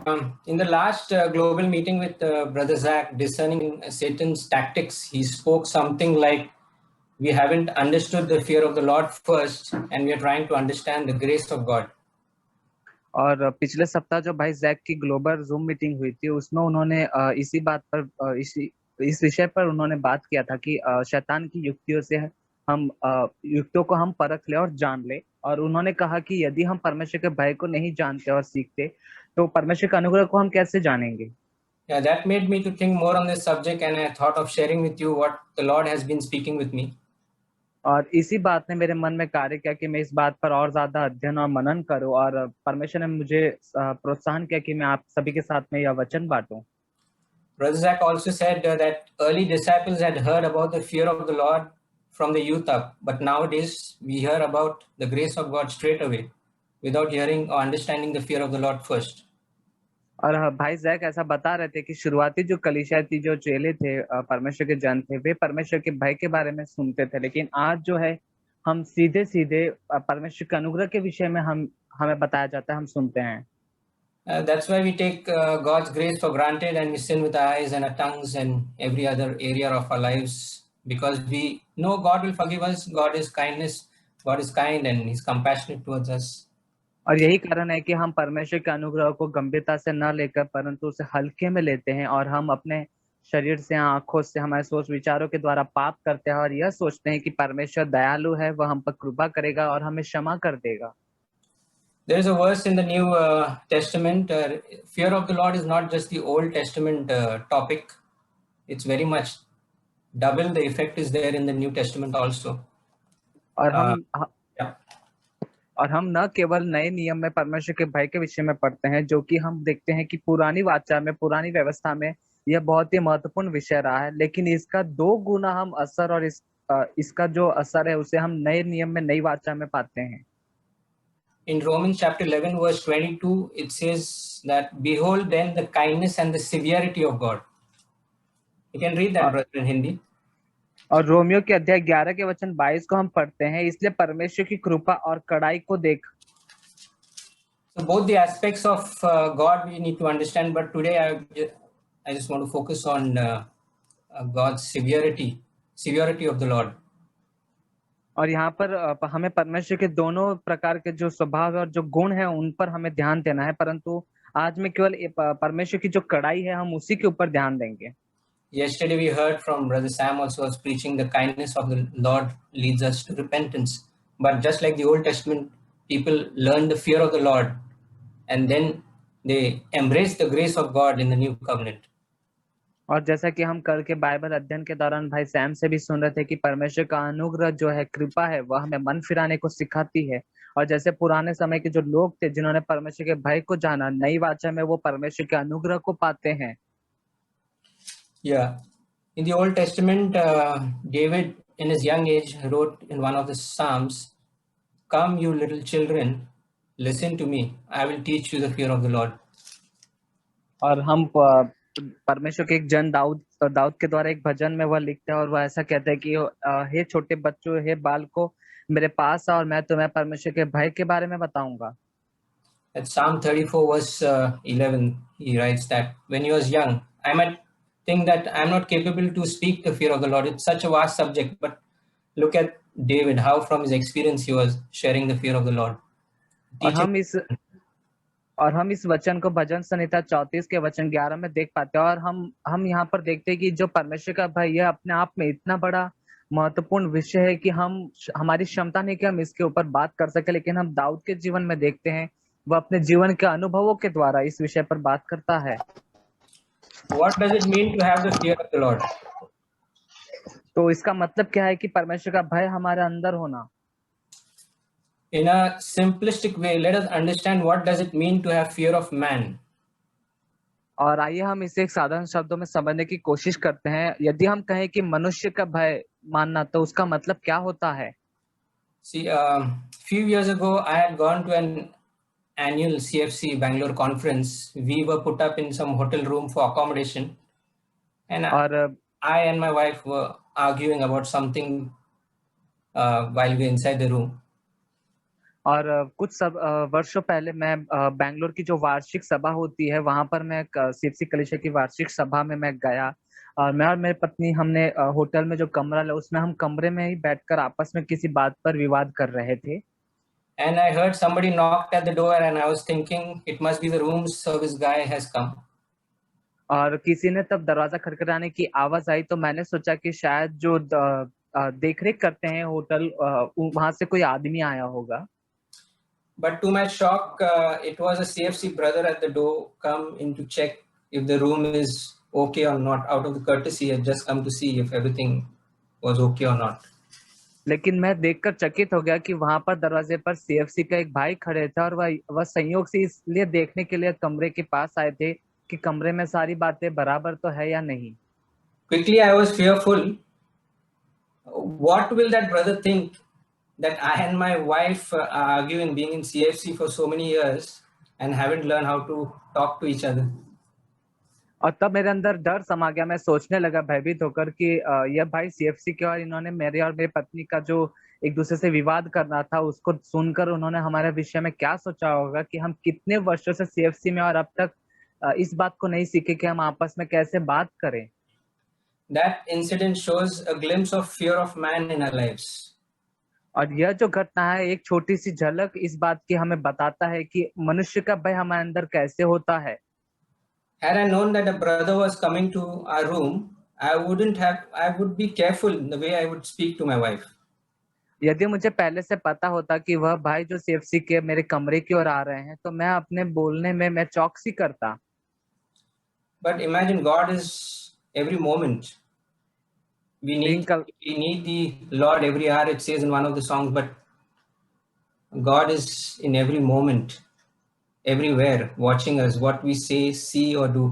In the last global meeting with Brother Zach, discerning Satan's tactics, he spoke something like, we haven't understood the fear of the Lord first, and we are trying to understand the grace of God. और पिछले सप्ताह जो भाई Jack की global zoom meeting हुई थी, उसमें उन्होंने इसी बात पर इस विषय पर उन्होंने बात किया था कि शैतान की युक्तियों से हम युक्तियों को हम परख ले और जान ले। और उन्होंने कहा कि यदि हम परमेश्वर के भय को नहीं जानते और सीखते, तो परमेश्वर के अनुग्रह को हम कैसे जानेंगे। Yeah, that made me to think more on this subject, and I thought of sharing with you what the Lord has been speaking with me. और इसी बात ने मेरे मन में कार्य किया कि मैं इस बात पर और ज्यादा अध्ययन और मनन करूं, और परमेश्वर ने मुझे प्रोत्साहन किया कि मैं आप सभी के साथ में यह वचन बांटूं। Brother Zach also said that early disciples had heard about the fear of the Lord from the youth up, but nowadays we hear about the grace of God straight away, without hearing or understanding the fear of the Lord first. और भाई Jack ऐसा बता रहे थे कि शुरुआती जो कलीसिया थी, जो चेले थे, परमेश्वर के जन थे, वे परमेश्वर के भय के बारे में सुनते थे, लेकिन आज जो है हम सीधे सीधे परमेश्वर के अनुग्रह के विषय में हमें बताया जाता है, हम सुनते हैं। That's why we take God's grace for granted, and we sin with our eyes and our tongues and every other area of our lives, because we know God will forgive us. God is kind, and He's compassionate towards us. और यही कारण है कि हम परमेश्वर के अनुग्रह को गंभीरता से न लेकर परंतु उसे हल्के में लेते हैं, और हम अपने शरीर से, आंखों से, हमारे सोच विचारों के द्वारा पाप करते हैं और यह सोचते हैं कि परमेश्वर दयालु है, वह हम पर कृपा करेगा और हमें क्षमा कर देगा। There is a verse in the New Testament. Fear of the Lord is not just the Old Testament topic. It's very much double the effect is there in the New Testament also. और हम न केवल नए नियम में परमेश्वर के भय के विषय में पढ़ते हैं, जो कि हम देखते हैं कि पुरानी वाचा में, पुरानी व्यवस्था में यह बहुत ही महत्वपूर्ण विषय रहा है, लेकिन इसका 2 गुना हम असर और इसका जो असर है उसे हम नए नियम में, नई वाचा में पाते हैं। In Romans chapter 11 verse 22, it says that, behold then the kindness and the severity of God. You can read that, brother, in Hindi. और रोमियो के अध्याय 11 के वचन 22 को हम पढ़ते हैं, इसलिए परमेश्वर की कृपा और कड़ाई को देख। So both the aspects of God we need to understand, but today I just want to focus on God's severity of the Lord. और यहाँ पर हमें परमेश्वर के दोनों प्रकार के जो स्वभाव और जो गुण है उन पर हमें ध्यान देना है, परंतु आज में केवल परमेश्वर की जो कड़ाई है हम उसी के ऊपर ध्यान देंगे। Yesterday we heard from Brother Sam also was preaching the kindness of the Lord leads us to repentance. But just like the Old Testament, people learn the fear of the Lord and then they embrace the grace of God in the new covenant. और जैसा कि हम कल के Bible अध्ययन के दौरान भाई सैम से भी सुन रहे थे कि परमेश्वर का अनुग्रह जो है, कृपा है, वह हमें मन फिराने को सिखाती है। और जैसे पुराने समय के जो लोग थे जिन्होंने परमेश्वर के भय को जाना, नई वाचा में वो परमेश्वर के अनुग्रह को पाते हैं। Yeah. In the Old Testament, David in his young age wrote in one of the Psalms, "Come you little children, listen to me, I will teach you the fear of the Lord." और हम परमेश्वर के एक जन दाऊद के द्वारा एक भजन में वह लिखते हैं, और वह ऐसा कहते हैं कि हे छोटे बच्चों, हे बालकों, मेरे पास आओ और मैं तुम्हें परमेश्वर के भय के बारे में बताऊंगा। At Psalm 34 verse 11, he writes that, when he was young, I might think that I'm not capable to speak the fear of the Lord. It's such a vast subject, but look at David, how from his experience he was sharing the fear of the Lord. और हम इस वचन को भजन संहिता 34 के वचन 11 में देख पाते हैं, और हम यहाँ पर देखते हैं कि जो परमेश्वर का भय यह अपने आप में इतना बड़ा महत्वपूर्ण विषय है कि हमारी क्षमता नहीं कि हम इसके ऊपर बात कर सके, लेकिन हम दाऊद के जीवन में देखते हैं वह अपने जीवन के अनुभवों के द्वारा इस विषय पर बात करता है। What does it mean to have the fear of the Lord? तो इसका मतलब क्या है कि परमेश्वर का भय हमारे अंदर होना। In a simplistic way, let us understand what does it mean to have fear of man. और आइए हम इसे एक साधारण शब्दों में समझने की कोशिश करते हैं। यदि हम कहें कि मनुष्य का भय मानना, तो उसका मतलब क्या होता है? See, few years ago, I had gone to an annual CFC Bangalore conference. We were put up in some hotel room for accommodation, and I and my wife were arguing about something while we were inside the room. और कुछ वर्षों पहले मैं बैंगलोर की जो वार्षिक सभा होती है वहां पर मैं सीएफसी कलीसिया की वार्षिक सभा में मैं गया। और मैं और मेरी पत्नी हमने होटल में जो कमरा लिया उसमें हम कमरे में ही बैठकर आपस में किसी बात पर विवाद कर रहे थे। And I heard somebody knocked at the door, and I was thinking it must be the room service guy has come. और किसी ने तब दरवाजा खटखटाने की आवाज आई तो मैंने सोचा कि शायद जो देखरेख करते हैं होटल वहां से कोई आदमी आया होगा। But to my shock, it was a CFC brother at the door, come in to check if the room is okay or not. Out of the courtesy, I just come to see if everything was okay or not. लेकिन मैं देखकर चकित हो गया कि वहां पर दरवाजे पर सीएफसी का एक भाई खड़े थे और वह संयोग से इसलिए देखने के लिए कमरे के पास आए थे कि कमरे में सारी बातें बराबर तो है या नहीं। Quickly, I was fearful. What will that brother think that I and my wife are arguing, being in CFC for so many years, and haven't learned how to talk to each other? और तब मेरे अंदर डर समा गया। मैं सोचने लगा भयभीत होकर कि यह भाई सीएफसी के और इन्होंने मेरे और मेरी पत्नी का जो एक दूसरे से विवाद करना था उसको सुनकर उन्होंने हमारे विषय में क्या सोचा होगा कि हम कितने वर्षों से सीएफसी में और अब तक इस बात को नहीं सीखे कि हम आपस में कैसे बात करें। That incident shows a glimpse of fear of man in our lives. और यह जो घटना है एक छोटी सी झलक इस बात की हमें बताता है कि मनुष्य का भय हमारे अंदर कैसे होता है। Had I known that a brother was coming to our room, I would be careful in the way I would speak to my wife. यदि मुझे पहले से पता होता कि वह भाई जो सीएफसी के मेरे कमरे की ओर आ रहे हैं तो मैं अपने बोलने में मैं चौकसी करता। But imagine God is every moment. We लेकिन need we need the Lord every hour, it says in one of the songs, but God is in every moment, everywhere, watching us, what we say, see, or do.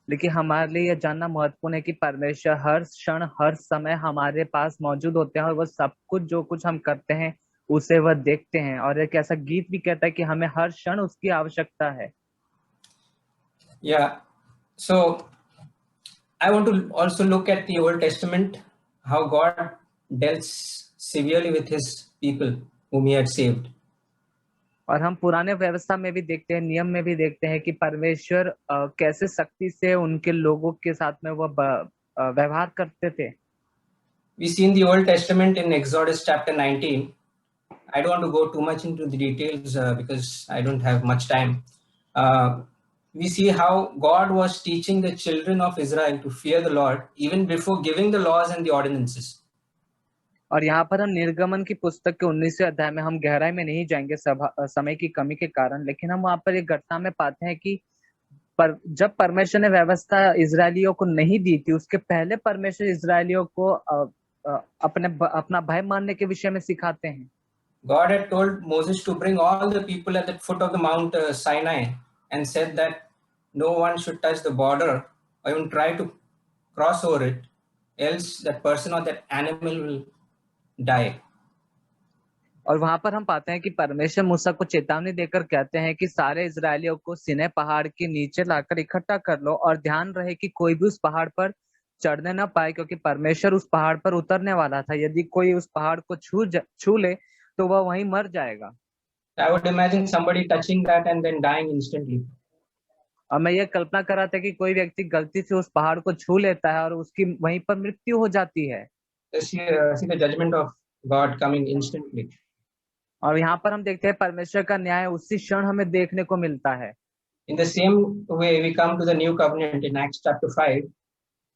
लेकिन हमारे लिए यह जानना महत्वपूर्ण है कि परमेश्वर हर क्षण हर समय हमारे पास मौजूद होते हैं और वह सब कुछ जो कुछ हम करते हैं उसे वह देखते हैं। और एक ऐसा गीत भी कहता है कि हमें हर क्षण उसकी आवश्यकता है। Yeah. So I want to also look at the Old Testament, how God dealt severely with his people whom he had saved. और हम पुराने व्यवस्था में भी देखते हैं, नियम में भी देखते हैं कि परमेश्वर कैसे सख्ती से उनके लोगों के साथ में वह व्यवहार करते थे। We see in the Old Testament in Exodus chapter 19. I don't want to go too much into the details because I don't have much time. We see how God was teaching the children of Israel to fear the Lord even before giving the laws and the ordinances. और यहाँ पर हम निर्गमन की पुस्तक के 19वें अध्याय में हम गहराई में नहीं जाएंगे समय की कमी के कारण, लेकिन हम वहाँ पर एक घटना में पाते हैं कि जब परमेश्वर ने व्यवस्था इजरायलियों को नहीं दी थी उसके पहले परमेश्वर इजरायलियों को अपना भय मानने के विषय में सिखाते हैं। God had told Moses to bring all the people at the foot of the Mount Sinai and said that no one should touch the border or even try to cross over it, else that person or that animal will die. और वहां पर हम पाते हैं कि परमेश्वर मूसा को चेतावनी देकर कहते हैं कि सारे इजरायलियों को सिनै पहाड़ के नीचे लाकर इकट्ठा कर लो और ध्यान रहे कि कोई भी उस पहाड़ पर चढ़ने ना पाए, क्योंकि परमेश्वर उस पहाड़ पर उतरने वाला था। यदि कोई उस पहाड़ को छू ले तो वह वहीं मर जाएगा। I would imagine somebody touching that and then dying instantly. और मैं ये कल्पना कर रहा था कि कोई व्यक्ति गलती से उस पहाड़ को छू लेता है और उसकी वहीं पर मृत्यु हो जाती है। See the judgment of God coming instantly. और यहाँ पर हम देखते हैं परमेश्वर का न्याय उसी क्षण हमें देखने को मिलता है। In the same way, we come to the new covenant in Acts chapter 5.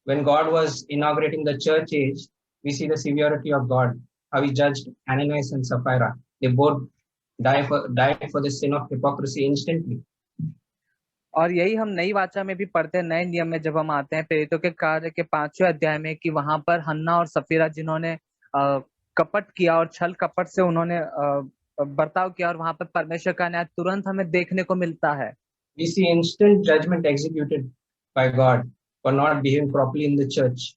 When God was inaugurating the church age, we see the severity of God, how he judged Ananias and Sapphira. They both died for the sin of hypocrisy instantly. और यही हम नई वाचा में भी पढ़ते हैं, नए नियम में जब हम आते हैं प्रेरितों के कार्य के 5वें अध्याय में, कि वहां पर हन्ना और सफीरा जिन्होंने कपट किया और छल कपट से उन्होंने बर्ताव किया और वहां पर परमेश्वर का न्याय तुरंत हमें देखने को मिलता है। We see instant judgment executed by God for not behaving properly in the church.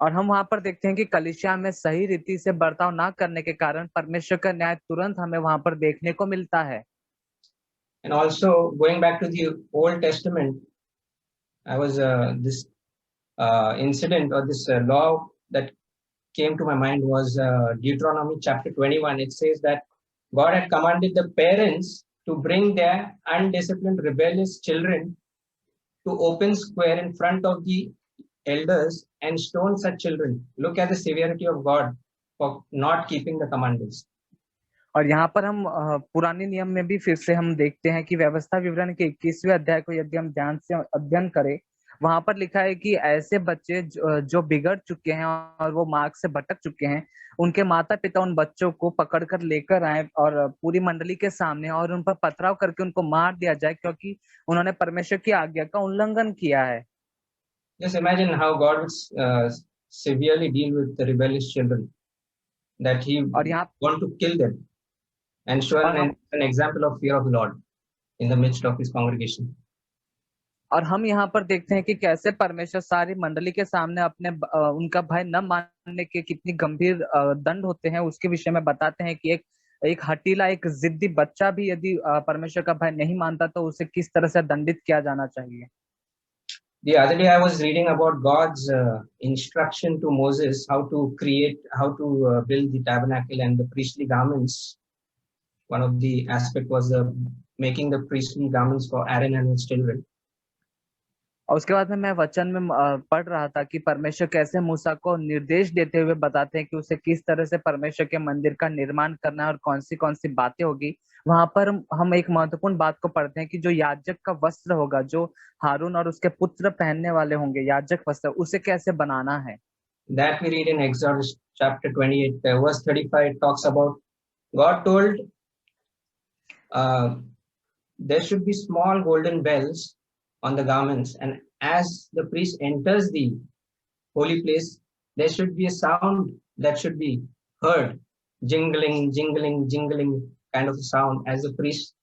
और हम वहां पर देखते हैं कि कलीसिया में सही रीति से बर्ताव ना करने के कारण परमेश्वर का न्याय तुरंत हमें वहां पर देखने को मिलता है। And also going back to the Old Testament, I was this incident or this law that came to my mind was Deuteronomy chapter 21. It says that God had commanded the parents to bring their undisciplined, rebellious children to open square in front of the elders and stone such children. Look at the severity of God for not keeping the commandments. और यहाँ पर हम पुराने नियम में भी फिर से हम देखते हैं कि व्यवस्था विवरण के 21वें अध्याय को यदि हम ध्यान से अध्ययन करें, वहां पर लिखा है कि ऐसे बच्चे जो बिगड़ चुके हैं और वो मार्ग से भटक चुके हैं, उनके माता पिता उन बच्चों को पकड़कर लेकर आए और पूरी मंडली के सामने और उन पर पथराव करके उनको मार दिया जाए, क्योंकि उन्होंने परमेश्वर की आज्ञा का उल्लंघन किया है। Just imagine how God would severely deal with the rebellious children, that He और यहाँ want to kill them and show और हम an example of fear of the Lord in the midst of His congregation. और हम यहाँ पर देखते हैं कि कैसे परमेश्वर सारी मंडली के सामने अपने उनका भय न मानने के कितनी गंभीर दंड होते हैं उसके विषय में बताते हैं कि एक हठीला, एक जिद्दी बच्चा भी यदि परमेश्वर का भय नहीं मानता तो उसे किस तरह से दंडित किया जाना चाहिए। The other day I was reading about God's instruction to Moses how to build the tabernacle and the priestly garments. One of the aspect was making the priestly garments for Aaron and his children. और उसके बाद में मैं वचन में पढ़ रहा था कि परमेश्वर कैसे मूसा को निर्देश देते हुए बताते हैं कि उसे किस तरह से परमेश्वर के मंदिर का निर्माण करना है और कौन सी बातें होगी। वहां पर हम एक महत्वपूर्ण बात को पढ़ते हैं कि जो याजक का वस्त्र होगा, जो हारून और उसके पुत्र पहनने वाले होंगे याजक वस्त्र, उसे कैसे बनाना है। That we read in Exodus chapter 28 verse 35. It talks about God told there should be small golden bells on the garments, and as the priest enters the holy place, there should be a sound that should be heard, jingling, jingling, jingling kind of a sound as the priest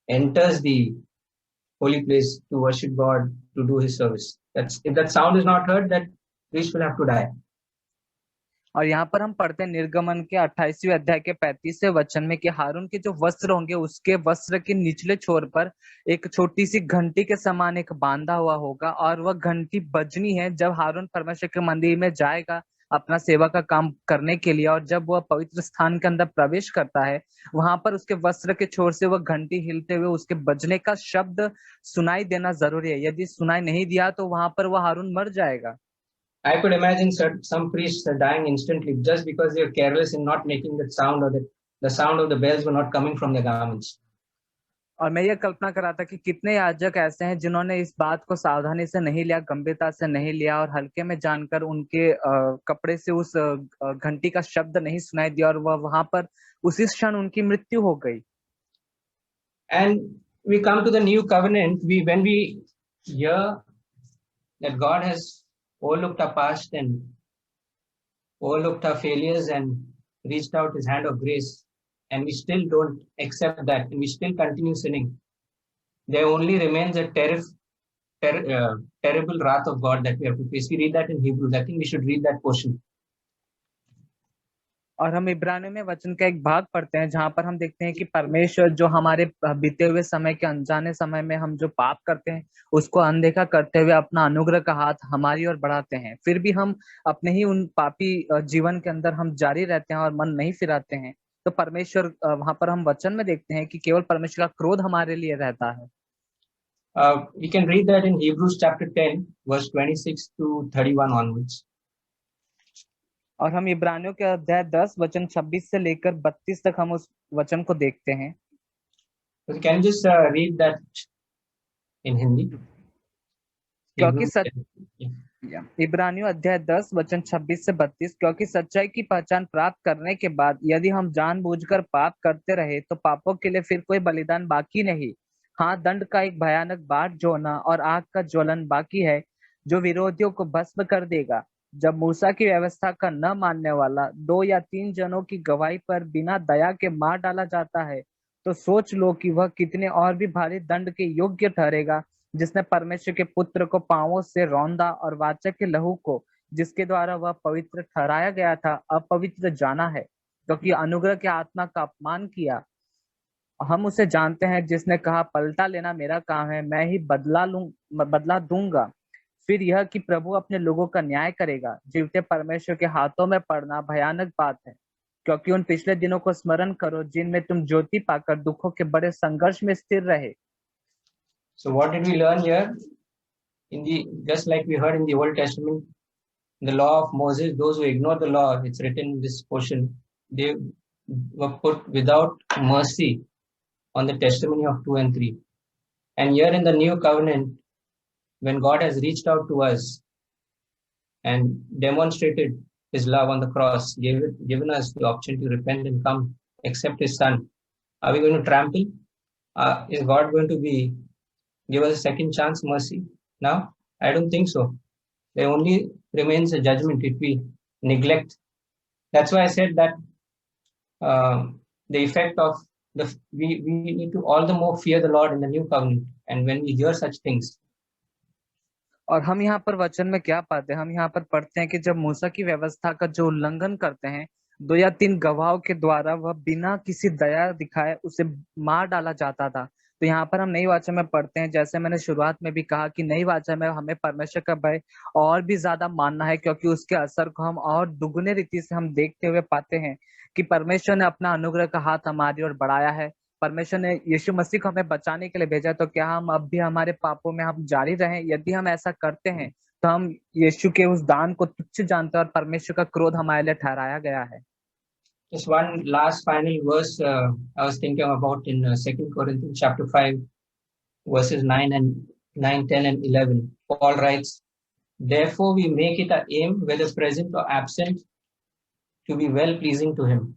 enters the holy place to worship God, to do his service. If that sound is not heard, that priest will have to die. और यहाँ पर हम पढ़ते हैं निर्गमन के 28वें अध्याय के 35वें वचन में कि हारून के जो वस्त्र होंगे उसके वस्त्र के निचले छोर पर एक छोटी सी घंटी के समान एक बांधा हुआ होगा, और वह घंटी बजनी है जब हारून परमेश्वर के मंदिर में जाएगा अपना सेवा का काम करने के लिए, और जब वह पवित्र स्थान के अंदर प्रवेश करता है वहां पर उसके वस्त्र के छोर से वह घंटी हिलते हुए उसके बजने का शब्द सुनाई देना जरूरी है। यदि सुनाई नहीं दिया तो वहां पर वह हारून मर जाएगा। I could imagine some priests are dying instantly just because they are careless in not making that sound, or the sound of the bells were not coming from their garments. और मैं ये कल्पना कर रहा था कि कितने याजक ऐसे हैं जिन्होंने इस बात को सावधानी से नहीं लिया, गंभीरता से नहीं लिया, और हल्के में जानकर उनके कपड़े से उस घंटी का शब्द नहीं सुनाई दिया और वह वहां पर उसी क्षण उनकी मृत्यु हो गई। And we come to the new covenant, when we hear that God has overlooked our past and overlooked our failures and reached out his hand of grace, and we still don't accept that and we still continue sinning, there only remains a terrible wrath of God that we have to face. We read that in Hebrews. I think we should read that portion. और हम इब्रानियों में वचन का एक भाग पढ़ते हैं जहां पर हम देखते हैं कि परमेश्वर जो हमारे बीते हुए समय के अनजाने समय में हम जो पाप करते हैं उसको अनदेखा करते हुए अपना अनुग्रह का हाथ हमारी ओर बढ़ाते हैं, फिर भी हम अपने ही उन पापी जीवन के अंदर हम जारी रहते हैं और मन नहीं फिराते हैं। तो परमेश्वर वहां पर हम वचन में देखते हैं कि केवल परमेश्वर का क्रोध हमारे लिए रहता है। We can read that in Hebrews chapter 10 verse 26 to 31 onwards. और हम इब्रानियों के अध्याय 10 वचन 26 से लेकर 32 तक हम उस वचन को देखते हैं। So can you just read that in Hindi? क्योंकि इब्रानियों अध्याय 10 वचन 26 से 32, क्योंकि सच्चाई की पहचान प्राप्त करने के बाद यदि हम जानबूझकर पाप करते रहे तो पापों के लिए फिर कोई बलिदान बाकी नहीं। हाँ, दंड का एक भयानक बाट जोना और आग का ज्वलन बाकी है जो विरोधियों को भस्म कर देगा। जब मूसा की व्यवस्था का न मानने वाला 2 या 3 जनों की गवाही पर बिना दया के मार डाला जाता है, तो सोच लो कि वह कितने और भी भारी दंड के योग्य ठहरेगा जिसने परमेश्वर के पुत्र को पांवों से रौंदा और वाचा के लहू को जिसके द्वारा वह पवित्र ठहराया गया था अपवित्र जाना है, क्योंकि अनुग्रह के आत्मा का अपमान किया। हम उसे जानते हैं जिसने कहा, पलटा लेना मेरा काम है, मैं ही बदला दूंगा। फिर यह कि प्रभु अपने लोगों का न्याय करेगा। जीवते परमेश्वर के हाथों में पड़ना भयानक बात है, क्योंकि उन पिछले दिनों को स्मरण करो जिनमें तुम ज्योति पाकर दुखों के बड़े संघर्ष में स्थिर रहे। So what did we learn here? Just like we heard in the Old Testament, the law of Moses, those who ignore the law, it's written in this portion, they were put without mercy on the testimony of 2 and 3. And here in the new covenant, when God has reached out to us and demonstrated his love on the cross, given us the option to repent and come, accept his son, are we going to trample? Is God going to give us a second chance mercy now? I don't think so. There only remains a judgment if we neglect. That's why I said that the effect of we need to all the more fear the Lord in the new covenant. And when we hear such things, और हम यहाँ पर वचन में क्या पाते हैं? हम यहाँ पर पढ़ते हैं कि जब मूसा की व्यवस्था का जो उल्लंघन करते हैं, 2 या 3 गवाहों के द्वारा वह बिना किसी दया दिखाए उसे मार डाला जाता था। तो यहाँ पर हम नई वाचा में पढ़ते हैं, जैसे मैंने शुरुआत में भी कहा कि नई वाचा में हमें परमेश्वर का भय और भी ज्यादा मानना है, क्योंकि उसके असर को हम और दुगने रीति से हम देखते हुए पाते हैं कि परमेश्वर ने अपना अनुग्रह का हाथ हमारी ओर बढ़ाया है। परमेश्वर ने यीशु मसीह को हमें बचाने के लिए भेजा, तो क्या हम अब भी हमारे पापों में हम जारी रहें? यदि हम ऐसा करते हैं तो हम यीशु के उस दान को तुच्छ जानते हैं और परमेश्वर का क्रोध हमारे लिए ठहराया गया है। just one last final verse I was thinking about in 2 Corinthians chapter 5, verses 9, 10, and 11. Paul writes, "Therefore we make it our aim, whether present or absent, to be well pleasing to him.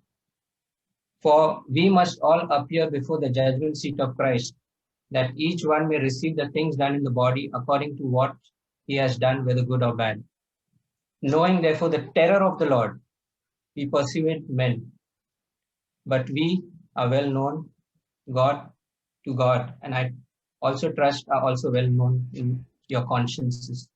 For we must all appear before the judgment seat of Christ, that each one may receive the things done in the body according to what he has done, whether good or bad. Knowing therefore the terror of the Lord, we persuade men, but we are well known to God, and I also trust are also well known in your consciences."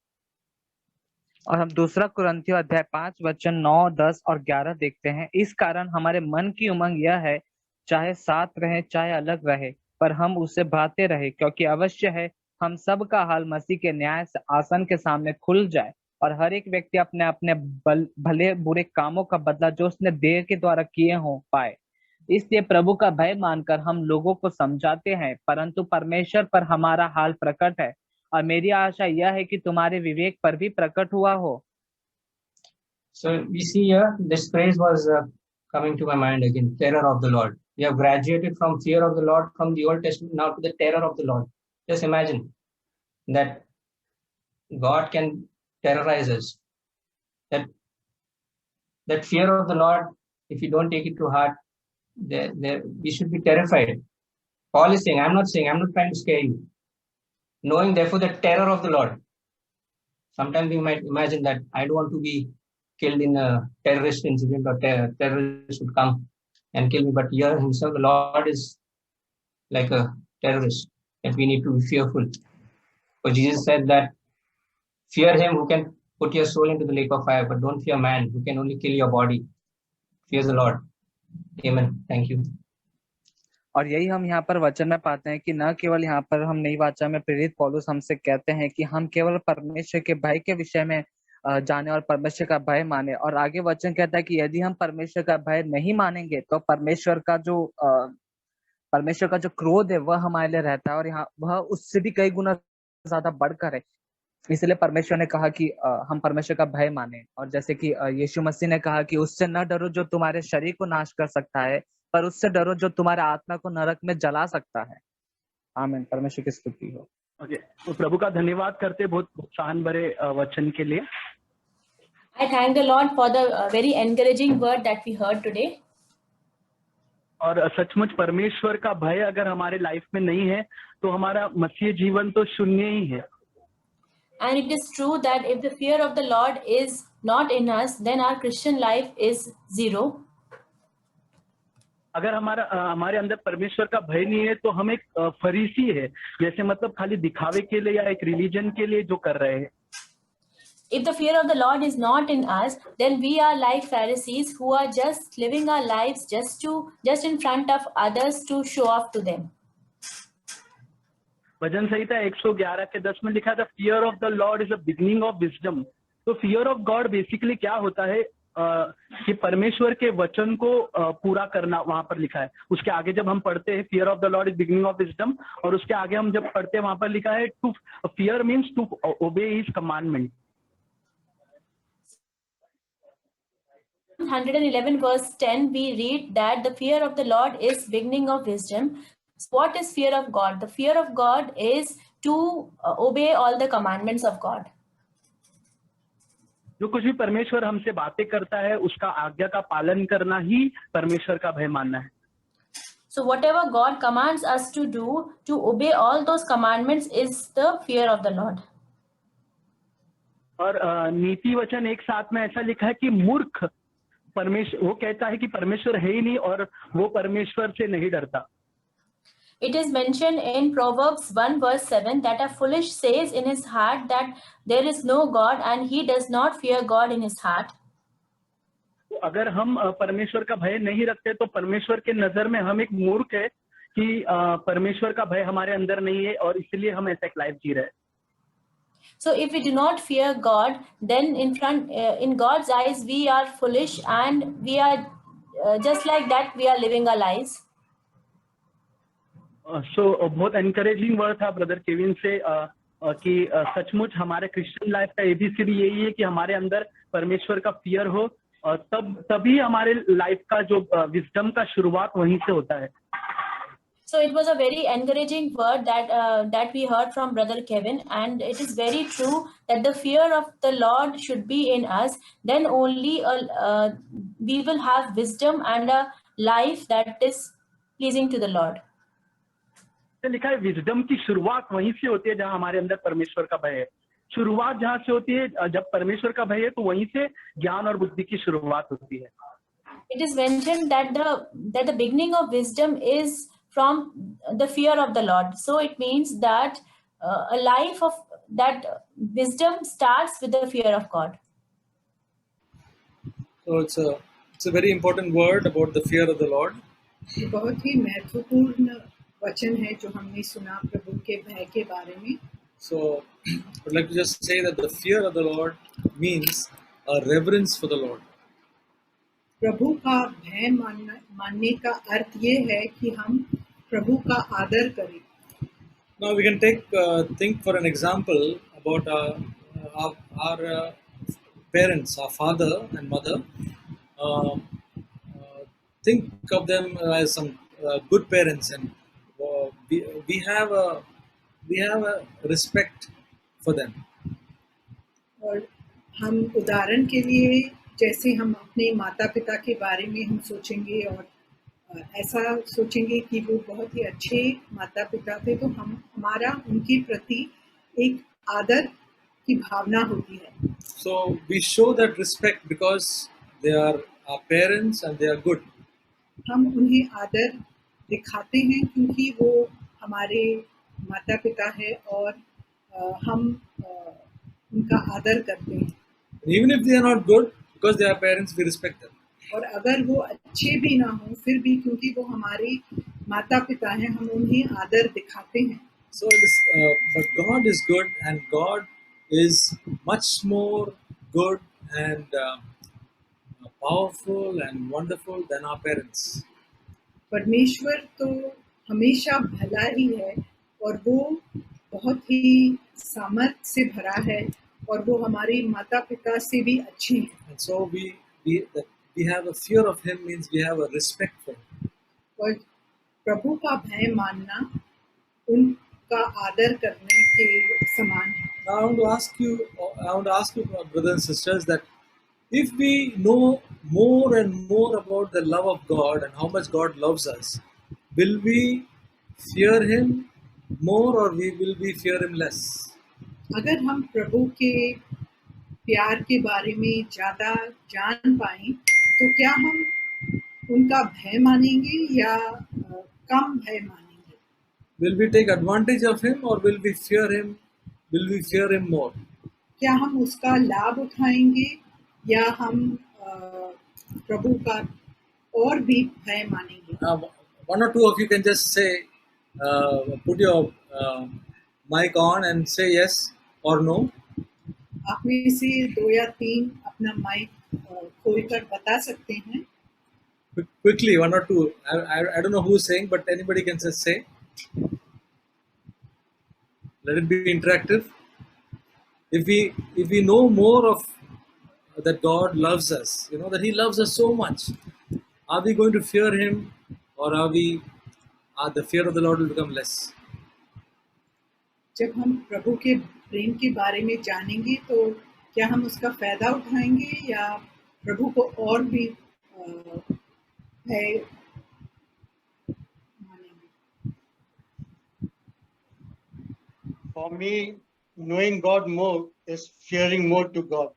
और हम 2 कुरिन्थियों अध्याय 5 वचन 9, 10 और 11 देखते हैं। इस कारण हमारे मन की उमंग यह है, चाहे साथ रहे चाहे अलग रहे, पर हम उसे भाते रहे, क्योंकि अवश्य है हम सब का हाल मसीह के न्याय आसन के सामने खुल जाए, और हर एक व्यक्ति अपने अपने भले बुरे कामों का बदला जो उसने देह के द्वारा किए हों पाए। इसलिए प्रभु का भय मानकर हम लोगों को समझाते हैं, परंतु परमेश्वर पर हमारा हाल प्रकट है, और मेरी आशा यह है कि तुम्हारे विवेक पर भी प्रकट हुआ हो। So we see here this phrase was coming to my mind again, terror of the Lord. We have graduated from fear of the Lord from the Old Testament now to the terror of the Lord. Just imagine that God can terrorize us. That fear of the Lord, if you don't take it to heart, we should be terrified. Paul is saying, I'm not trying to scare you. Knowing therefore the terror of the Lord. Sometimes we might imagine that I don't want to be killed in a terrorist incident, or terrorists would come and kill me. But here himself, the Lord is like a terrorist, that we need to be fearful. For Jesus said that fear him who can put your soul into the lake of fire, but don't fear man who can only kill your body. Fear the Lord. Amen. Thank you. और यही हम यहाँ पर वचन में पाते हैं कि न केवल यहाँ पर हम नई वाचा में प्रेरित पौलुस हमसे कहते हैं कि हम केवल परमेश्वर के भय के विषय में जाने और परमेश्वर का भय माने, और आगे वचन कहता है कि यदि हम परमेश्वर का भय नहीं मानेंगे तो परमेश्वर का जो क्रोध है वह हमारे लिए रहता है, और यहाँ वह उससे भी कई गुना ज्यादा बढ़कर है। इसलिए परमेश्वर ने कहा कि हम परमेश्वर का भय माने, और जैसे कि यीशु मसीह ने कहा कि उससे न डरो जो तुम्हारे शरीर को नाश कर सकता है, पर उससे डरो जो तुम्हारे आत्मा को नरक में जला सकता है। आमीन। परमेश्वर की स्तुति हो। ओके, तो प्रभु का धन्यवाद करते बहुत प्रोत्साहन भरे वचन के लिए। I thank the Lord for the very encouraging word that we heard today. और सचमुच परमेश्वर का भय अगर हमारे लाइफ में नहीं है तो हमारा मसीह जीवन तो शून्य ही है। And it is true that if the fear of the Lord is not in us, then our Christian life is zero. अगर हमारे अंदर परमेश्वर का भय नहीं है तो हम एक फरीसी है, जैसे मतलब खाली दिखावे के लिए या एक रिलीजन के लिए जो कर रहे हैं। If the fear of the Lord is not in us, then we are like Pharisees who are just living our lives just in front of others to show off to them. भजन संहिता 111 के 10 में लिखा था, fear of the Lord is the beginning of wisdom. तो fear of God basically क्या होता है कि परमेश्वर के वचन को पूरा करना, वहां पर लिखा है। उसके आगे जब हम पढ़ते हैं fear of the Lord is beginning of wisdom, और उसके आगे हम जब पढ़ते हैं वहां पर लिखा है to fear means to obey his commandment. 111 verse 10 we read that the fear of the Lord is beginning of wisdom. What is fear of God? The fear of God is to obey all the commandments of God. जो कुछ भी परमेश्वर हमसे बातें करता है उसका आज्ञा का पालन करना ही परमेश्वर का भय मानना है। So whatever God commands us to do, to obey all those commandments is the fear of the Lord. और नीति वचन एक साथ में ऐसा लिखा है कि मूर्ख परमेश्वर, वो कहता है कि परमेश्वर है ही नहीं और वो परमेश्वर से नहीं डरता। It is mentioned in Proverbs 1 verse 7 that a foolish says in his heart that there is no God and he does not fear God in his heart. तो अगर हम परमेश्वर का भय नहीं रखते तो परमेश्वर के नजर में हम एक मूर्ख है कि परमेश्वर का भय हमारे अंदर नहीं है और इसलिए हम ऐसा एक लाइफ जी रहे हैं। So if we do not fear God, then in God's eyes we are foolish and we are just like that we are living our lives. बहुत एनकरेजिंग वर्ड था ब्रदर केविन से कि सचमुच हमारे क्रिश्चियन लाइफ का ABCD यही है कि हमारे अंदर परमेश्वर का फियर हो और तभी हमारे लाइफ का जो विजडम का शुरुआत वहीं से होता है। So it was a very encouraging word that we heard from Brother Kevin, and it is very true that the fear of the Lord should be in us. Then only we will have wisdom and a life that is pleasing to the Lord. लिखा है wisdom की शुरुआत वहीं से होती है जहां हमारे अंदर परमेश्वर का भय है। शुरुआत जहां से होती है, जब परमेश्वर का भय है तो वहीं से ज्ञान और बुद्धि की शुरुआत होती है। It is mentioned that the beginning of wisdom is from the fear of the Lord. So it means that a life of that wisdom starts with the fear of God. So it's a very important word about the fear of the Lord. ये बहुत ही महत्वपूर्ण वचन है जो हमने सुना प्रभु के भय के बारे में। So I'd like to just say that the fear of the Lord means a reverence for the Lord. प्रभु का भय मानने का अर्थ ये है कि हम प्रभु का आदर करें। Now we can think for an example about our parents, our father and mother. Think of them as some good parents, and we have a respect for them. और हम उदाहरण के लिए जैसे हम अपने माता पिता के बारे में हम सोचेंगे और ऐसा सोचेंगे कि वो बहुत ही अच्छे माता पिता थे, तो हमारा उनके प्रति एक आदर की भावना होती है। So we show that respect because they are our parents and they are good. हम उन्हें आदर दिखाते हैं क्योंकि वो हमारे माता पिता है और हम उनका आदर करते हैं। Even if they are not good, because they are parents, we respect them. और अगर वो अच्छे भी ना हो फिर भी क्योंकि वो हमारे माता पिता हैं हम उन्हें आदर दिखाते हैं। So but God is good, and God is much more good and powerful and wonderful than our parents. परमेश्वर तो हमेशा भला ही है और वो बहुत ही सामर्थ से भरा है और वो हमारे माता पिता से भी अच्छे हैं। And so we have a fear of Him means we have a respect for Him. और प्रभु का भय मानना उनका आदर करने के समान है। Now I want to ask you, brothers and sisters, that if we know more and more about the love of God and how much God loves us, will we fear Him more or will we fear Him less? अगर हम प्रभु के प्यार के बारे में ज़्यादा जान पाएं तो क्या हम उनका भय मानेंगे या कम भय मानेंगे? Will we take advantage of Him or will we fear Him? Will we fear Him more? क्या हम उसका लाभ उठाएंगे या हम प्रभु का और भी भय मानेंगे? One or two of you can just say, put your mic on and say yes or no. आप में से 2 या 3 अपना माइक खोलकर बता सकते हैं. Quickly, one or two. I don't know who's saying, but anybody can just say. Let it be interactive. If we know more of that God loves us, that He loves us so much, are we going to fear Him, or are the fear of the Lord will become less? जब हम प्रभु के प्रेम के बारे में जानेंगे तो क्या हम उसका फायदा उठाएंगे या प्रभु को और भी भय मानेंगे. For me, knowing God more is fearing more to God.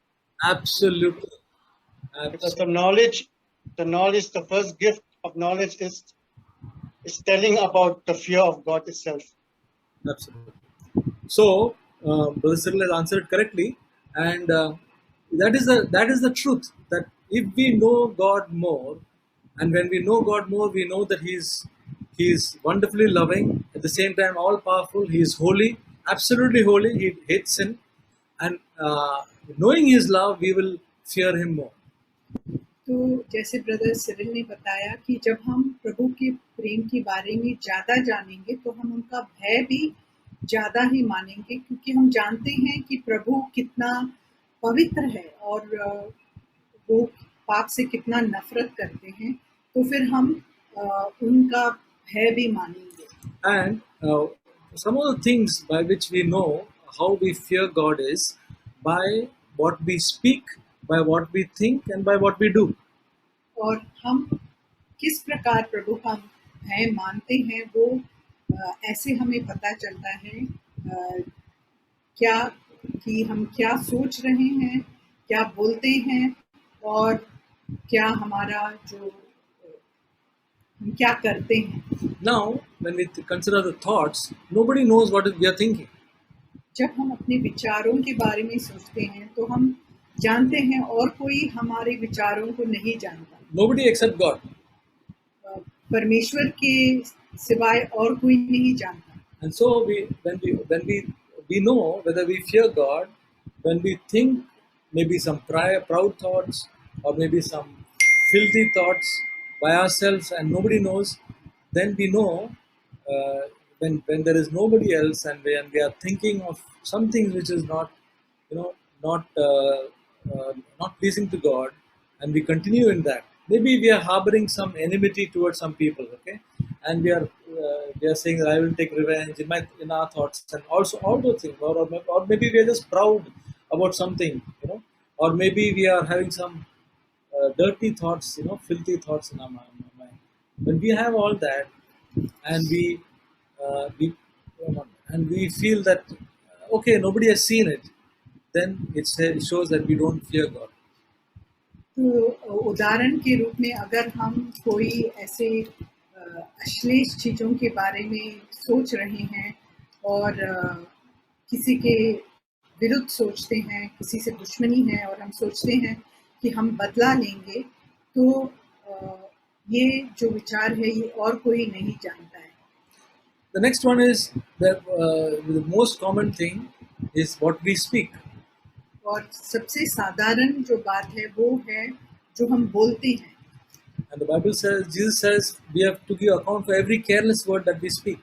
Absolutely. Because the knowledge, the first gift of knowledge is telling about the fear of God itself. Absolutely. So, Brother Cyril has answered correctly, and that is the truth. That if we know God more, and when we know God more, we know that He's wonderfully loving, at the same time all powerful. He is holy, absolutely holy. He hates sin, and knowing His love, we will fear Him more. तो जैसे brother Cyril ने बताया कि जब हम प्रभु के प्रेम के बारे में ज़्यादा जानेंगे तो हम उनका भय भी ज़्यादा ही मानेंगे, क्योंकि हम जानते हैं कि प्रभु कितना पवित्र है और वो पाप से कितना नफरत करते हैं, तो फिर हम उनका भय भी मानेंगे. And some of the things by which we know how we fear God is by what we speak, by what we think, and by what we do. और हम किस प्रकार प्रभु का भय मानते हैं वो ऐसे हमें पता चलता है क्या कि हम क्या सोच रहे हैं, क्या बोलते हैं और क्या हमारा जो हम क्या करते हैं. Now, when we consider the thoughts, nobody knows what we are thinking. जब हम अपने विचारों के बारे में सोचते हैं तो हम जानते हैं और कोई हमारे विचारों को नहीं जानता. Nobody except God. परमेश्वर के सिवाय और कोई नहीं जानता. And so we know whether we fear God when we think maybe some proud thoughts or maybe some filthy thoughts by ourselves and nobody knows. Then we know when there is nobody else and when we are thinking of something which is not not pleasing to God, and we continue in that. Maybe we are harboring some enmity towards some people, okay, and we are saying that I will take revenge in our thoughts, and also all those things, or maybe we are just proud about something, or maybe we are having some dirty thoughts, filthy thoughts in our mind. When we have all that, and we feel that okay, nobody has seen it, then it shows that we don't fear God. तो उदाहरण के रूप में अगर हम कोई ऐसे अश्लील चीज़ों के बारे में सोच रहे हैं और किसी के विरुद्ध सोचते हैं, किसी से दुश्मनी है और हम सोचते हैं कि हम बदला लेंगे, तो ये जो विचार है ये और कोई नहीं जानता है. The next one is that the most common thing is what we speak. और सबसे साधारण जो बात है वो है जो हम बोलते हैं. And the Bible says, Jesus says, we have to give account for every careless word that we speak.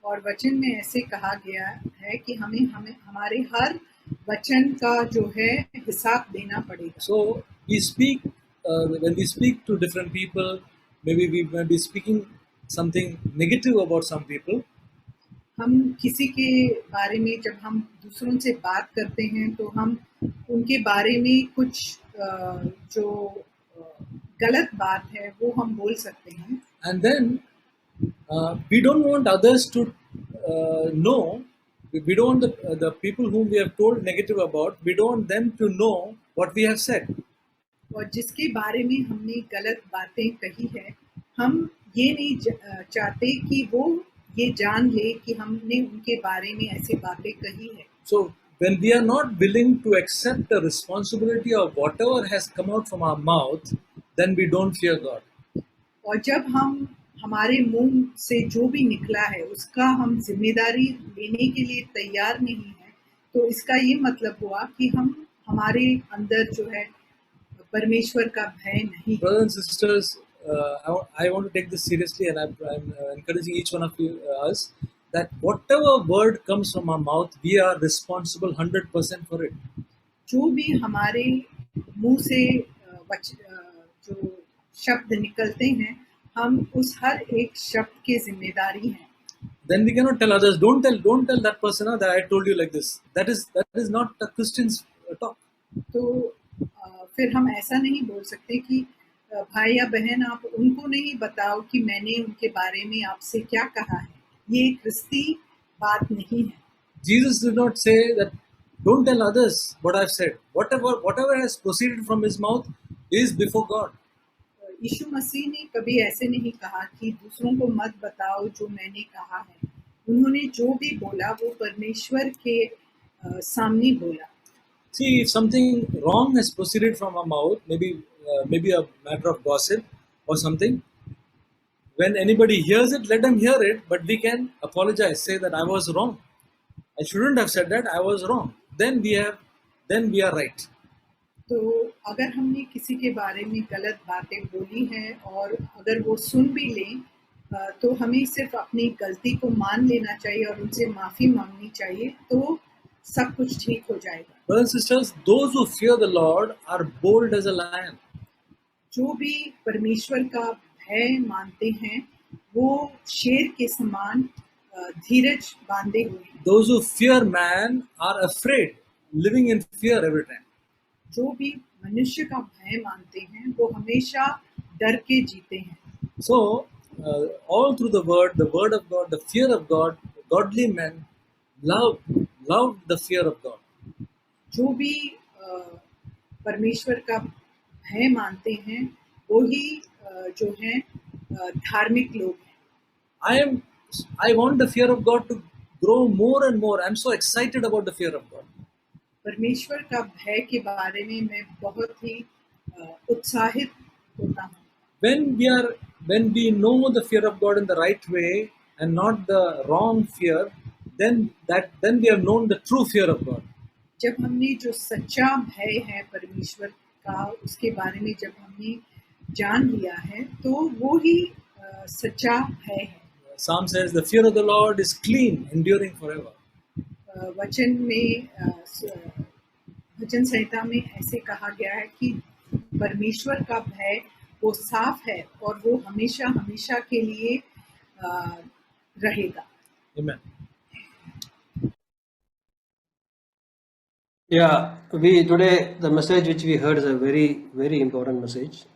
और वचन में ऐसे कहा गया है कि हमें हमारे हर वचन का जो है हिसाब देना पड़ेगा. So we speak, when we speak to different people, maybe we may be speaking something negative about some people. हम किसी के बारे में जब हम दूसरों से बात करते हैं तो हम उनके बारे में कुछ जो गलत बात है वो हम बोल सकते हैं. And then we don't want others to know. We don't want the people whom we have told negative about. We don't want them to know what we have said. और जिसके बारे में हमने गलत बातें कही है, हम ये नहीं चाहते कि वो ये जान ले कि हमने उनके बारे में ऐसी बातें कही है. So when we are not willing to accept the responsibility of whatever has come out from our mouth, then we don't fear God. और जब हम हमारे मुंह से जो भी निकला है उसका हम जिम्मेदारी लेने के लिए तैयार नहीं है, तो इसका ये मतलब हुआ कि हम हमारे अंदर जो है परमेश्वर का भय नहीं है। Brothers and sisters, I want to take this seriously, and I'm encouraging each one of you, us, that whatever word comes from our mouth, we are responsible 100% for it. जो भी हमारे मुंह से जो शब्द निकलते हैं, हम उस हर एक शब्द के जिम्मेदारी हैं। Then we cannot tell others, don't tell that person that I told you like this. That is not a Christian's talk. तो फिर हम ऐसा नहीं बोल सकते कि भाई या बहन आप उनको नहीं बताओ कि मैंने उनके बारे में आपसे क्या कहा है। ये क्रिस्ती बात नहीं है। Jesus did not say that don't tell others what I've said. Whatever has proceeded from his mouth is before God. यीशु मसीह ने कभी ऐसे नहीं कहा कि दूसरों को मत बताओ जो मैंने कहा है। उन्होंने जो भी बोला वो परमेश्वर के सामने बोला। See, if something wrong has proceeded from our mouth, maybe a matter of gossip or something, when anybody hears it, let them hear it, but we can apologize, say that I was wrong. I shouldn't have said that, I was wrong. Then we are right. तो अगर हमने किसी के बारे में गलत बातें बोली हैं और अगर वो सुन भी लें, तो हमें सिर्फ अपनी गलती को मान लेना चाहिए और उनसे माफ़ी मांगनी चाहिए, तो सब कुछ ठीक हो जाएगा। Brothers and sisters, those who fear the Lord are bold as a lion. जो भी परमेश्वर का भय मानते हैं, वो शेर के समान धीरज बांधे हुए हैं। Those who fear man are afraid, living in fear every time. जो भी मनुष्य का भय मानते हैं, वो हमेशा डर के जीते हैं। So, all through the word of God, the fear of God, godly men love the fear of God. जो भी परमेश्वर का भय मानते हैं, वो ही जो हैं धार्मिक लोग हैं। I want the fear of God to grow more and more. I'm so excited about the fear of God. परमेश्वर का भय के बारे में मैं बहुत ही उत्साहित होता हूँ। When we know the fear of God in the right way and not the wrong fear, then we have known the true fear of God. जब हमने जो सच्चा भय है परमेश्वर का, उसके बारे में जब हमने जान लिया है, तो वो ही सच्चा भय है। Psalm says, the fear of the Lord is clean, enduring forever. वचन में भजन संहिता में ऐसे कहा गया है कि परमेश्वर का भय वो साफ है और वो हमेशा हमेशा के लिए रहेगा। Amen. Yeah, today the message which we heard is a very, very important message.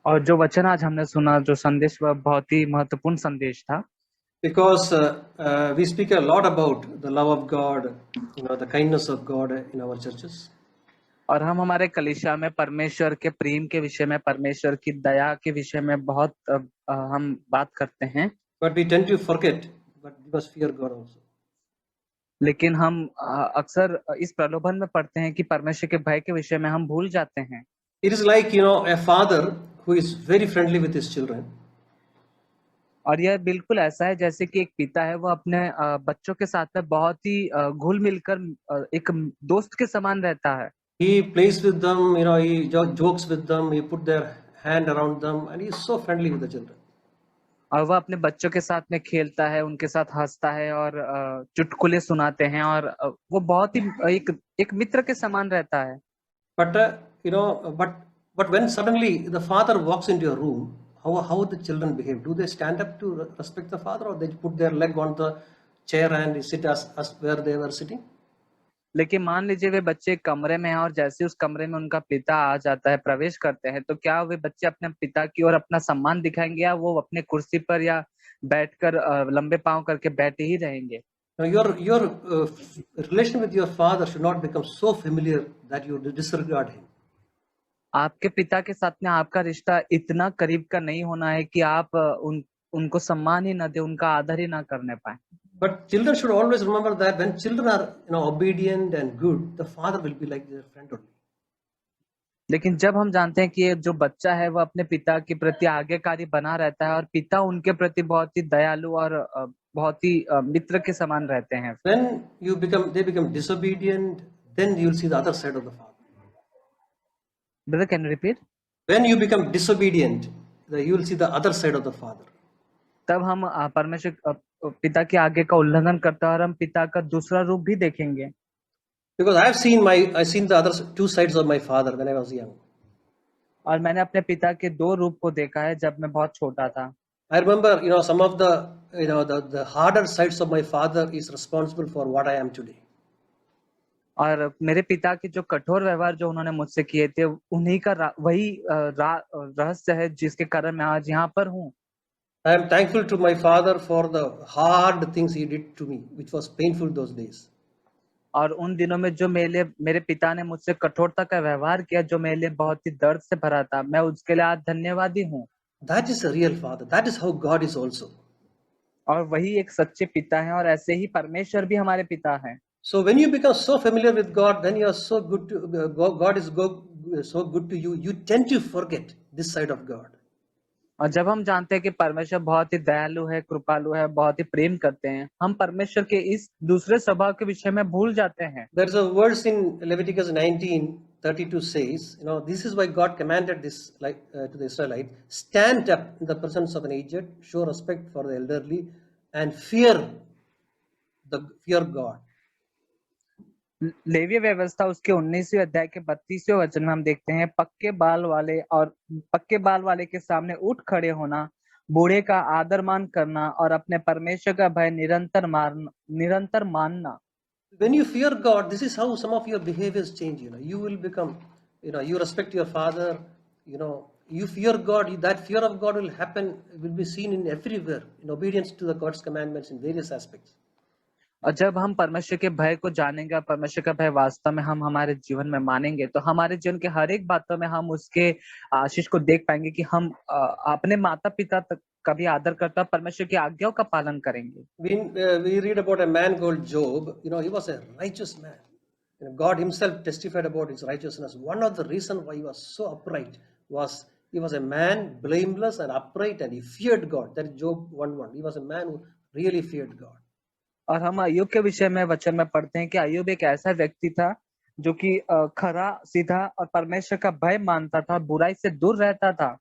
और जो वचन आज हमने सुना, जो संदेश, वह बहुत ही महत्वपूर्ण संदेश था। Because we speak a lot about the love of God, the kindness of God in our churches. और हम हमारे कलीसिया में परमेश्वर के प्रेम के विषय में, परमेश्वर की दया के विषय में बहुत हम बात करते हैं। But we tend to forget, but we must fear God also. लेकिन हम अक्सर इस प्रलोभन में पड़ते हैं कि परमेश्वर के भय के विषय में हम भूल जाते हैं। It is like, a father who is very friendly with his children. और यह बिल्कुल ऐसा है जैसे कि एक पिता है, वो अपने बच्चों के साथ में बहुत ही घुल मिलकर एक दोस्त के समान रहता है। He plays with them, he jokes with them, he put their hand around them, and he is so friendly with the children. और वह अपने बच्चों के साथ में खेलता है, उनके साथ हंसता है और चुटकुले सुनाते हैं, और वो बहुत ही एक मित्र के समान रहता है। But when suddenly the father walks into your room, how the children behave? Do they stand up to respect the father, or they put their leg on the chair and sit as where they were sitting? लेकिन मान लीजिए वे बच्चे कमरे में हैं और जैसे उस कमरे में उनका पिता आ जाता है, प्रवेश करते हैं, तो क्या वे बच्चे अपने पिता की ओर अपना सम्मान दिखाएंगे, या वो अपने कुर्सी पर या बैठकर लंबे पांव करके बैठे ही रहेंगे? Now your relation with your father should not become so familiar that you disregard him. आपके पिता के साथ में आपका रिश्ता इतना करीब का नहीं होना है कि आप उनको सम्मान ही न दे, उनका आदर ही ना करने पाए। But children should always remember that when children are obedient and good, the father will be like their friend only. लेकिन जब हम जानते हैं कि ये जो बच्चा है वो अपने पिता के प्रति आज्ञाकारी बना रहता है और पिता उनके प्रति बहुत ही दयालु और बहुत ही मित्र के समान रहते हैं, When they become disobedient, then you will see the other side of the father. Brother can repeat? When you become disobedient, you will see the other side of the father. तब हम परमेश्वर पिता की आज्ञा का उल्लंघन करते हैं और हम पिता का दूसरा रूप भी देखेंगे। Because I've seen the other two sides of my father when I was young. और मैंने अपने पिता के दो रूप को देखा है जब मैं बहुत छोटा था। I remember, some of the harder sides of my father is responsible for what I am today. और मेरे पिता के जो कठोर व्यवहार जो उन्होंने मुझसे किए थे, उन्हीं का वही रहस्य है जिसके कारण मैं आज यहाँ पर हूँ। I am thankful to my father for the hard things he did to me, which was painful those days. और उन दिनों में जो मेरे पिता ने मुझसे कठोरता का व्यवहार किया, जो मेरे लिए बहुत ही दर्द से भरा था, मैं उसके लिए आज धन्यवादी हूँ। That is a real father. That is how God is also. और वही एक सच्चे पिता है और ऐसे ही परमेश्वर भी हमारे पिता हैं। So when you become so familiar with God, then you are so good to God is so good to you. You tend to forget this side of God. और जब हम जानते हैं कि परमेश्वर बहुत ही दयालु है, कृपालु है, बहुत ही प्रेम करते हैं, हम परमेश्वर के इस दूसरे स्वभाव के विषय में भूल जाते हैं। There is a verse in Leviticus 19:32 says, this is why God commanded this to the Israelites, stand up in the presence of an aged, show respect for the elderly, and fear God. लेवीय व्यवस्था उसके 19वें अध्याय के 32वें वचन में हम देखते हैं, पक्के बाल वाले के सामने उठ खड़े होना, बूढ़े का आदर मान करना और अपने परमेश्वर का भय निरंतर मानना। When you fear God, this is how some of your behaviors change. You will become, you respect your father. You fear God. That fear of God will be seen in everywhere, in obedience to the God's commandments in various aspects. और जब हम परमेश्वर के भय को जानेंगे, परमेश्वर का भय वास्तव में हम हमारे जीवन में मानेंगे, तो हमारे जीवन के हर एक बातों में हम उसके आशीष को देख पाएंगे कि हम अपने माता पिता तक का भी आदर करते हैं, परमेश्वर की आज्ञाओं का पालन करेंगे। We read about a man called Job. He was a righteous man. God himself testified about his righteousness. One of the reasons why he was so upright was he was a man blameless and upright, and he feared God. That is Job 1:1. He was a man who really feared God. और हम अय्यूब के विषय में वचन में पढ़ते हैं कि अय्यूब एक ऐसा व्यक्ति था जो कि खरा, सीधा और परमेश्वर का भय मानता था, बुराई से दूर रहता था।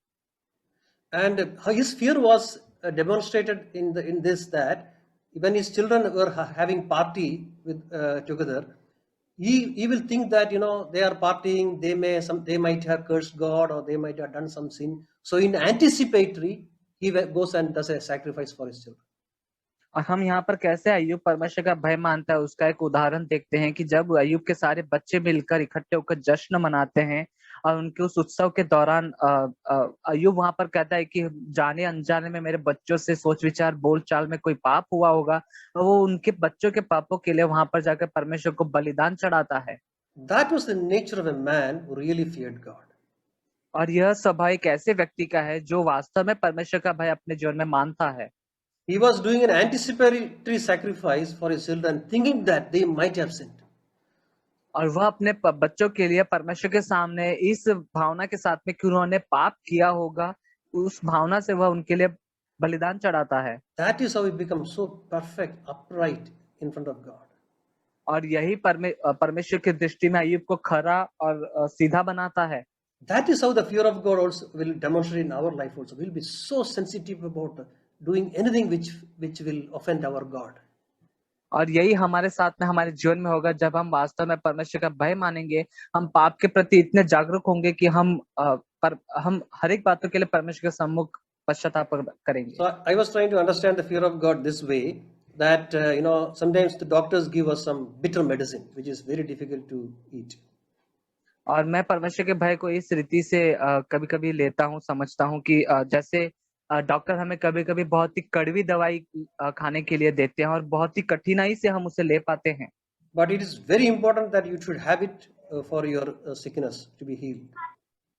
And his fear was demonstrated in this, that when his children were having party together, he will think that they are partying, they might have cursed God or they might have done some sin. So in anticipatory, he goes and does a sacrifice for his children. और हम यहाँ पर कैसे अय्यूब परमेश्वर का भय मानता है उसका एक उदाहरण देखते हैं कि जब अय्यूब के सारे बच्चे मिलकर इकट्ठे होकर जश्न मनाते हैं और उनके उस उत्सव के दौरान अय्यूब वहां पर कहता है कि जाने अनजाने में मेरे बच्चों से सोच विचार बोल चाल में कोई पाप हुआ होगा, और वो उनके बच्चों के पापों के लिए वहां पर जाकर परमेश्वर को बलिदान चढ़ाता है। That was the nature of a man who really feared God. और यह स्वभाव एक ऐसे व्यक्ति का है जो वास्तव में परमेश्वर का भय अपने जीवन में मानता है। He was doing an anticipatory sacrifice for his children, thinking that they might have sinned. और वह अपने बच्चों के लिए परमेश्वर के सामने इस भावना के साथ में कि उन्होंने पाप किया होगा, उस भावना से वह उनके लिए बलिदान चढ़ाता है। That is how he becomes so perfect, upright in front of God. और यही परमेश्वर की दृष्टि में अय्यूब को खरा और सीधा बनाता है। That is how the fear of God also will demonstrate in our life also. We'll be so sensitive about doing anything which will offend our God. और यही हमारे साथ में हमारे जीवन में होगा जब हम वास्तव में परमेश्वर का भय मानेंगे, हम पाप के प्रति इतने जागरूक होंगे कि हम हर एक बातों के लिए परमेश्वर के सम्मुख पश्चाताप करेंगे। So I was trying to understand the fear of God this way, that sometimes the doctors give us some bitter medicine which is very difficult to eat. और मैं परमेश्वर के भय को इस रीति से कभी-कभी लेता हूँ, समझता हूँ कि जैसे डॉक्टर हमें कभी-कभी बहुत ही कड़वी दवाई खाने के लिए देते हैं और बहुत ही कठिनाई से हम उसे ले पाते हैं। But it is very important that you should have it for your sickness to be healed.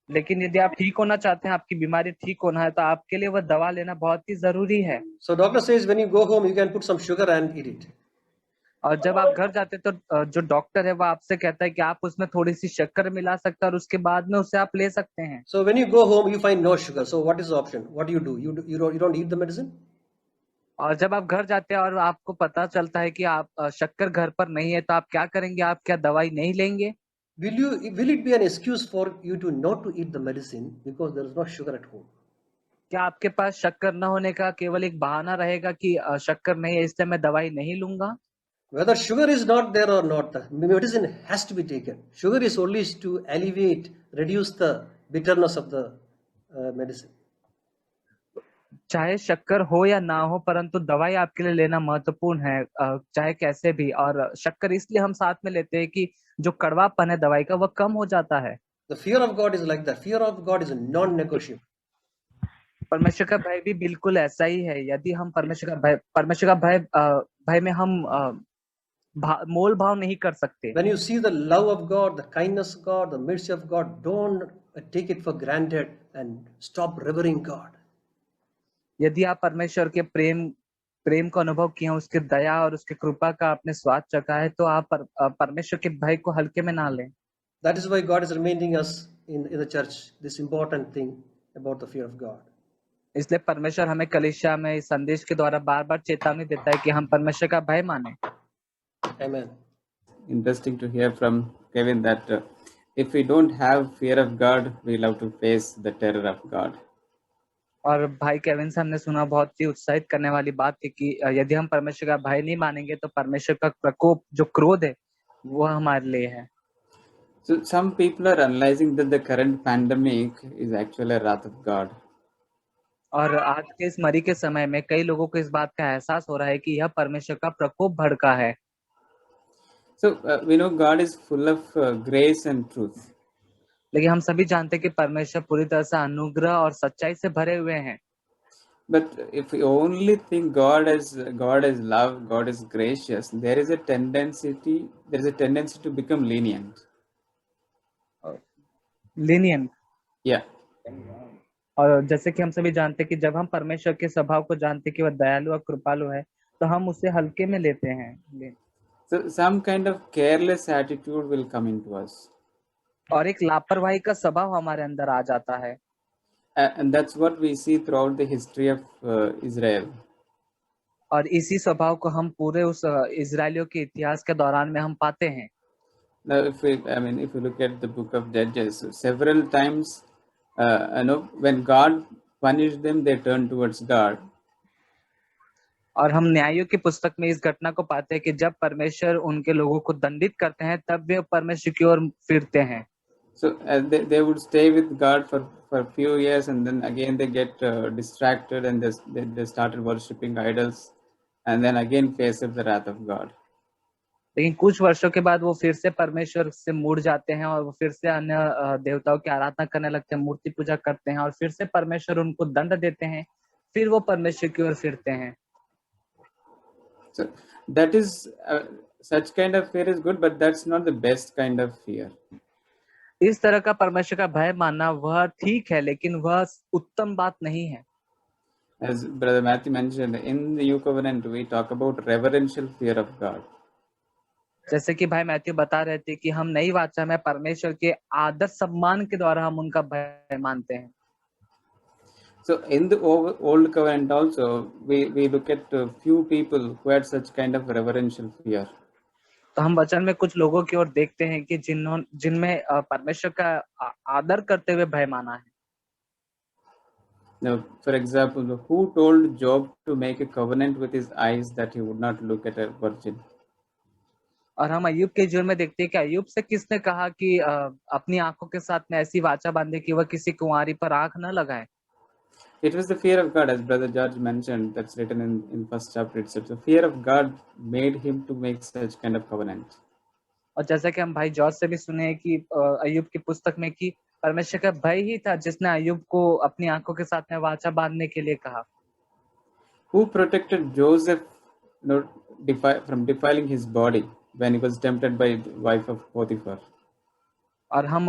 लेकिन यदि आप ठीक होना चाहते हैं, आपकी बीमारी ठीक होना है, तो आपके लिए वह दवा लेना बहुत ही जरूरी है। So doctor says when you go home you can put some sugar and eat it. और जब आप घर जाते हैं तो जो डॉक्टर है वो आपसे कहता है कि आप उसमें थोड़ी सी शक्कर मिला सकते हैं और उसके बाद में उसे आप ले सकते हैं। So when you go home, you find no sugar. So what is the option? What do? You don't eat the medicine? और जब आप घर जाते हैं और आपको पता चलता है कि आप शक्कर घर पर नहीं है तो आप क्या करेंगे? आप क्या दवाई नहीं लेंगे? Will it be an excuse for you to not to eat the medicine because there is no sugar at home? क्या आपके पास शक्कर न होने का केवल एक बहाना रहेगा कि शक्कर नहीं है इसलिए मैं दवाई नहीं लूंगा? Whether sugar is not there or not, the medicine has to be taken. Sugar is only to alleviate, reduce the bitterness of the medicine. चाहे शक्कर हो या ना हो परंतु दवाई आपके लिए लेना महत्वपूर्ण है, चाहे कैसे भी। और शक्कर इसलिए हम साथ में लेते हैं कि जो कड़वापन है दवाई का वह कम हो जाता है। The fear of God is like that. Fear of God is non-negotiable. परमेश्वर का भय भी बिल्कुल ऐसा ही है। यदि हम परमेश्वर का भय में हम मोल भाव नहीं कर सकते। When you see the love of God, the kindness of God, the mercy of God, don't take it for granted and stop revering God. यदि आप परमेश्वर के प्रेम को अनुभव किए हैं, उसके दया और उसके कृपा का आपने स्वाद चखा है, तो आप परमेश्वर के भय को हल्के में ना लें। That is why God is reminding us in the church this important thing about the fear of God. इसलिए परमेश्वर हमें कलीसिया में इस संदेश के द्वारा बार-बार चेतावनी देता है कि हम परमेश्वर का भय माने। Amen. Interesting to hear from Kevin that if we don't have fear of God, we'll have to face the terror of God. और भाई केविन से हमने सुना बहुत ही उत्साहित करने वाली बात है कि यदि हम परमेश्वर का भय नहीं मानेंगे तो परमेश्वर का प्रकोप जो क्रोध है वो हमारे लिए है। So some people are analyzing that the current pandemic is actually a wrath of God. और आज के इस मरी के समय में कई लोगों को इस बात का एहसास हो रहा है कि यह परमेश्वर का प्रकोप भड़का है। So we know God is full of grace and truth. लेकिन हम सभी जानते हैं कि परमेश्वर पूरी तरह से अनुग्रह और सच्चाई से भरे हुए हैं। But if we only think God is love, God is gracious, there is a tendency to become lenient. Lenient. Yeah. और जैसे कि हम सभी जानते हैं कि जब हम परमेश्वर के स्वभाव को जानते हैं कि वह दयालु और कृपालु है तो हम उसे हल्के में लेते हैं। So some kind of careless attitude will come into us. और एक लापरवाही का स्वभाव हमारे अंदर आ जाता है। And that's what we see throughout the history of Israel. और इसी स्वभाव को हम पूरे उस इजरायलियों के इतिहास के दौरान में हम पाते हैं। Now, if you look at the book of Judges, several times, when God punished them, they turned towards God. और हम न्यायों की पुस्तक में इस घटना को पाते हैं कि जब परमेश्वर उनके लोगों को दंडित करते हैं तब वे परमेश्वर की ओर फिरते हैं। So they would stay with God for a few years, and then again they get distracted and they started worshipping idols, and then again face up the wrath of God. लेकिन कुछ वर्षों के बाद वो फिर से परमेश्वर से मुड़ जाते हैं और वो फिर से अन्य देवताओं की आराधना करने लगते हैं, मूर्ति पूजा करते हैं और फिर से परमेश्वर उनको दंड देते हैं, फिर वो परमेश्वर की ओर फिरते हैं। So that is such kind of fear is good, but that's not the best kind of fear. इस तरह का परमेश्वर का भय मानना वह ठीक है लेकिन वह उत्तम बात नहीं है। As Brother Matthew mentioned, in the New Covenant we talk about reverential fear of God. जैसे कि भाई मैथ्यू बता रहे थे कि हम नई वाचा में परमेश्वर के आदर सम्मान के द्वारा हम उनका भय मानते हैं। So in the Old Covenant also, we look at a few people who had such kind of reverential fear. तो हम वचन में कुछ लोगों की ओर देखते हैं कि जिनमें परमेश्वर का आदर करते हुए भय माना है। Now, for example, who told Job to make a covenant with his eyes that he would not look at a virgin? और हम अय्यूब के जीवन में देखते हैं कि अय्यूब से किसने कहा कि अपनी आंखों के साथ में ऐसी वाचा बांधे कि वह किसी कुंवारी पर आंख न लगाए। It was the fear of God, as Brother George mentioned, that's written in first chapter itself. The fear of God made him to make such kind of covenant. और जैसा कि हम भाई जॉर्ज से भी सुने हैं कि अय्यूब की पुस्तक में कि परमेश्वर का भय ही था जिसने अय्यूब को अपनी आंखों के साथ में वाचा बांधने के लिए कहा। Who protected Joseph from defiling his body when he was tempted by the wife of Potiphar? और हम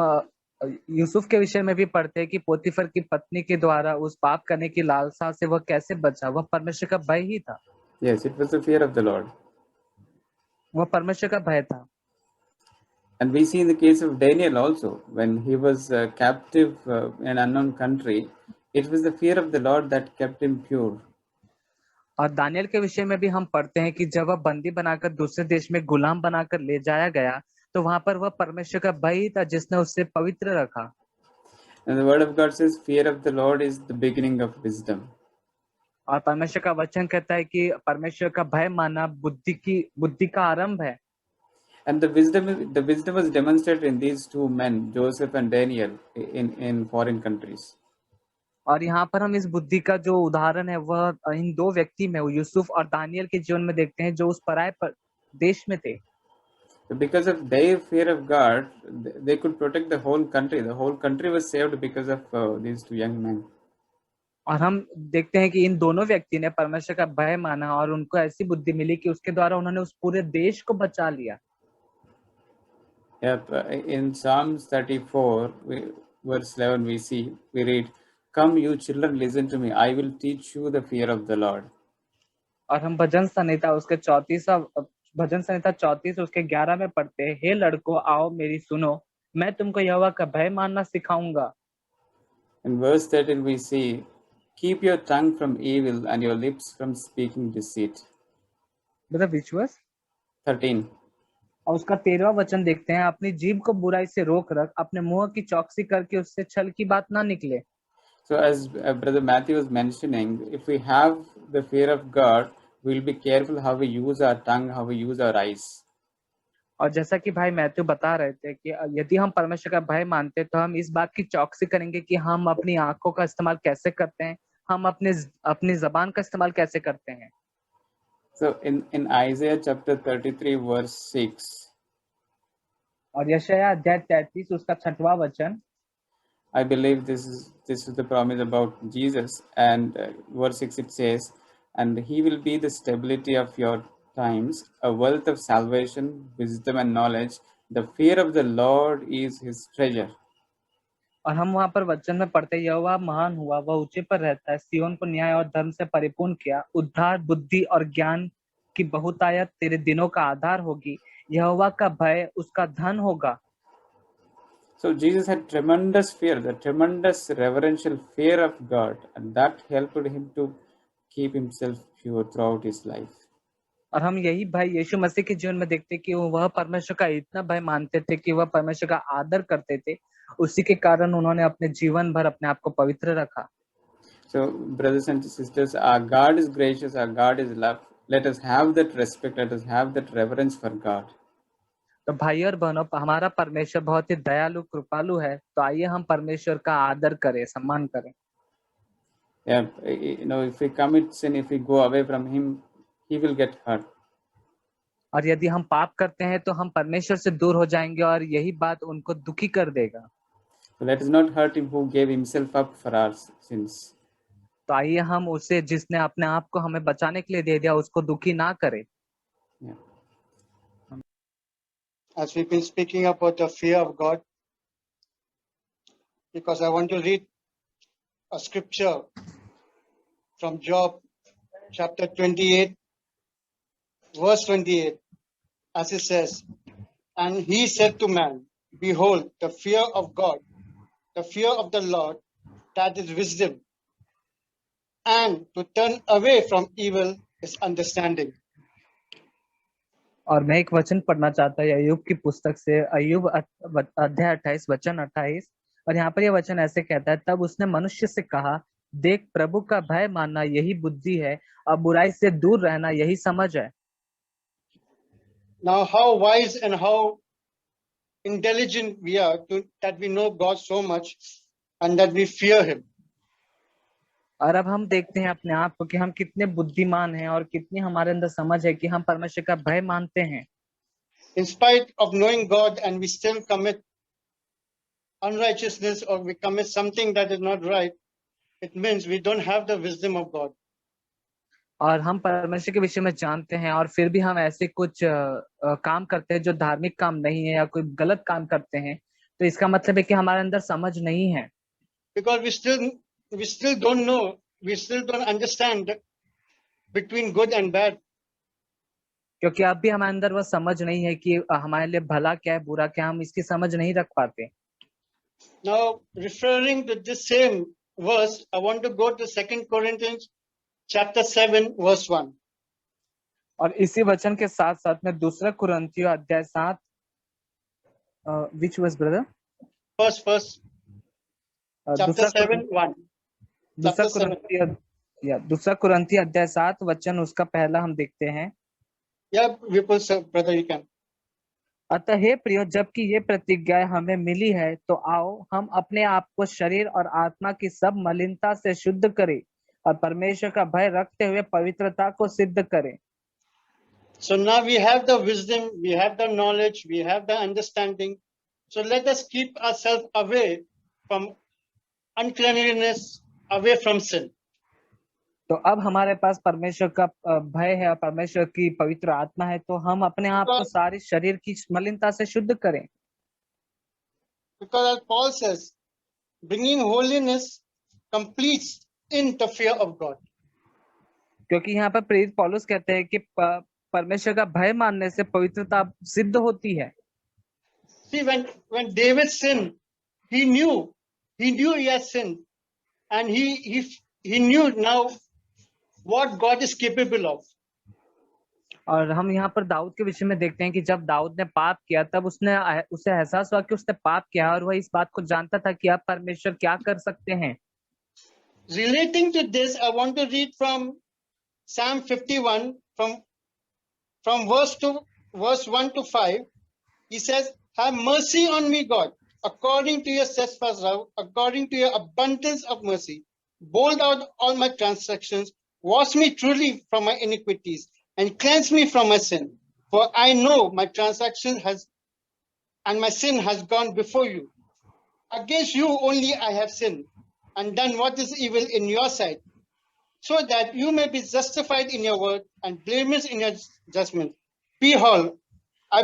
यूसुफ के विषय में भी पढ़ते हैं कि पोतीफर की पत्नी के द्वारा उस पाप करने की लालसा से वह कैसे बचा, वह परमेश्वर का भय ही था। Yes, it was the fear of the Lord. वो परमेश्वर का भय था। And we see in the case of Daniel also, when he was captive in an unknown country, it was the fear of the Lord that kept him pure. और Daniel के विषय में भी हम पढ़ते हैं कि जब वह बंदी बनाकर दूसरे देश में गुलाम बनाकर ले जाया गया, तो वहां पर वह परमेश्वर का भय ही था जिसने उसे पवित्र रखा। And the word of God says, fear of the Lord is the beginning of wisdom. और परमेश्वर का वचन कहता है कि परमेश्वर का भय मानना बुद्धि का आरंभ है। And the wisdom was demonstrated in these two men, Joseph and Daniel, in foreign countries. और यहाँ पर हम इस बुद्धि का जो उदाहरण है वह इन दो व्यक्ति में यूसुफ और दानियल के जीवन में देखते हैं, जो उस पराये देश में थे। So because of their fear of God, they could protect the whole country. The whole country was saved because of these two young men. और हम देखते हैं कि इन दोनों व्यक्ति ने परमेश्वर का भय माना और उनको ऐसी बुद्धि मिली कि उसके द्वारा उन्होंने उस पूरे देश को बचा लिया। Yep, in Psalms 34, verse 11, we read, "Come, you children, listen to me. I will teach you the fear of the Lord." और हम भजन संहिता उसके 34 उसके 11 में पढ़ते हैं, हे लड़कों आओ मेरी सुनो, मैं तुमको यहोवा का भय मानना सिखाऊंगा। In verse 13 we see, "Keep your tongue from evil and your lips from speaking deceit." मतलब which verse? 13. और उसका 13वां वचन देखते हैं, अपनी जीभ को बुराई से रोक रख, अपने मुंह की चौकसी करके उससे छल की बात ना निकले। So as Brother Matthew was mentioning, if we have the fear of God, we'll be careful how we use our tongue, how we use our eyes. और जैसा कि भाई मैथ्यू बता रहे थे कि यदि हम परमेश्वर का भय मानते हैं तो हम इस बात की चौकसी करेंगे कि हम अपनी आंखों का इस्तेमाल कैसे करते हैं, हम अपनी जबान का इस्तेमाल कैसे करते हैं। So in Isaiah chapter 33 verse 6, और यशायाह अध्याय 33 उसका 6वां वचन, I believe this is the promise about Jesus, and verse 6 it says, "And he will be the stability of your times, a wealth of salvation, wisdom and knowledge. The fear of the Lord is his treasure." और हम वहां पर वचन में पढ़ते, यहोवा महान हुआ, वह ऊंचे पर रहता है, सिय्योन को न्याय और धर्म से परिपूर्ण किया, उद्धार बुद्धि और ज्ञान की बहुतायत तेरे दिनों का आधार होगी, यहोवा का भय उसका धन होगा। So Jesus had tremendous fear, the tremendous reverential fear of God, and that helped him to keep himself pure throughout his life. और हम यही भाई यीशु मसीह के जीवन में देखते कि वह परमेश्वर का इतना भय मानते थे कि वह परमेश्वर का आदर करते थे, उसी के कारण उन्होंने अपने जीवन भर अपने आप को पवित्र रखा। So brothers and sisters, our God is gracious, our God is love. Let us have that respect, let us have that reverence for God. तो भाई और बहनों, हमारा परमेश्वर बहुत ही दयालु कृपालु है, तो आइए हम परमेश्वर का आदर करें, सम्मान करें। Yeah, if we commit sin, if we go away from him, he will get hurt. और यदि हम पाप करते हैं तो हम परमेश्वर से दूर हो जाएंगे और यही बात उनको दुखी कर देगा। So let us not hurt him who gave himself up for our sins. तो आइए हम उसे जिसने अपने आप को हमें बचाने के लिए दे दिया, उसको दुखी ना करें। Yeah. As we've been speaking about the fear of God, because I want to read a scripture from Job chapter 28, verse 28, as it says, "And he said to man, behold, the fear of God, the fear of the Lord, that is wisdom, and to turn away from evil is understanding." और मैं एक वचन पढ़ना चाहता हूँ अय्यूब की पुस्तक से, अय्यूब अध्याय 28 वचन 28, और यहाँ पर यह वचन ऐसे कहता है, तब उसने मनुष्य से कहा, देख प्रभु का भय मानना यही बुद्धि है, और बुराई से दूर रहना यही समझ है। Now, how wise and how intelligent we are that we know God so much and that we fear him. और अब हम देखते हैं अपने आप को कि हम कितने बुद्धिमान हैं और कितनी हमारे अंदर समझ है कि हम परमेश्वर का भय मानते हैं। In spite of knowing God, and we still commit unrighteousness or we commit something that is not right, it means we don't have the wisdom of God. और हम परमेश्वर के विषय में जानते हैं और फिर भी हम ऐसे कुछ काम करते हैं जो धार्मिक काम नहीं है या कोई गलत काम करते हैं, तो इसका मतलब है कि हमारे अंदर समझ नहीं है। Because we still don't know, we still don't understand between good and bad. क्योंकि अब भी हमारे अंदर वह समझ नहीं है कि हमारे लिए भला क्या है, बुरा क्या है, हम इसकी समझ नहीं रख पाते। Now, referring to this same verse, I want to go to 2 Corinthians chapter 7, verse 1. और इसी वचन के साथ साथ में दूसरा कुरिन्थियों अध्याय 7 which was brother First, chapter 7, 1. दूसरा Chapter 7. कुरिन्थियों या दूसरा कुरिन्थियों अध्याय 7 वचन उसका पहला हम देखते हैं। Yeah, Vipul sir, brother, you can. अतः हे प्रियो, जबकि ये प्रतिज्ञा हमें मिली है, तो आओ हम अपने आप को शरीर और आत्मा की सब मलिनता से शुद्ध करें और परमेश्वर का भय रखते हुए पवित्रता को सिद्ध करें। So now we have the wisdom, we have the knowledge, we have the understanding. So let us keep ourselves away from uncleanliness, away from sin. तो अब हमारे पास परमेश्वर का भय है और परमेश्वर की पवित्र आत्मा है, तो हम अपने आप को सारी शरीर की मलिनता से शुद्ध करें। Because as Paul says, bringing holiness completes in the fear of God. क्योंकि यहाँ पर प्रेरित पौलुस कहते हैं कि परमेश्वर का भय मानने से पवित्रता सिद्ध होती है। See, when David sinned, he knew he had sinned, and he knew now what God is capable of. और हम यहाँ पर दाऊद के विषय में देखते हैं कि जब दाऊद ने पाप किया, तब उसे एहसास हुआ कि उसने पाप किया और वह इस बात को जानता था कि अब परमेश्वर क्या कर सकते हैं। Relating to this, I want to read from Psalm 51 from verse 1 to 5. He says, "Have mercy on me, God, according to your steadfast love, according to your abundance of mercy. Blot out all my transgressions, wash me truly from my iniquities, and cleanse me from my sin. For I know my transaction and my sin has gone before you. Against you only I have sinned, and done what is evil in your sight, so that you may be justified in your word and blameless in your judgment. Behold, I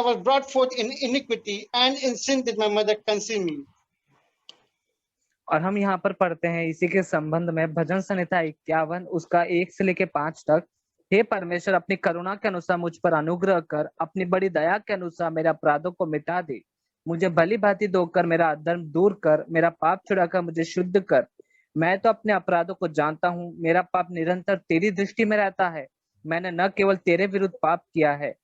was brought forth in iniquity, and in sin did my mother conceive me." और हम यहाँ पर पढ़ते हैं इसी के संबंध में भजन संहिता 51 उसका 1 से लेके 5 तक। हे परमेश्वर, अपनी करुणा के अनुसार मुझ पर अनुग्रह कर, अपनी बड़ी दया के अनुसार मेरे अपराधों को मिटा दे। मुझे भली भांति धोकर मेरा अधर्म दूर कर, मेरा पाप छुड़ाकर मुझे शुद्ध कर। मैं तो अपने अपराधों को जानता हूँ, मेरा पाप निरंतर तेरी दृष्टि में रहता है। मैंने न केवल तेरे विरुद्ध पाप किया है,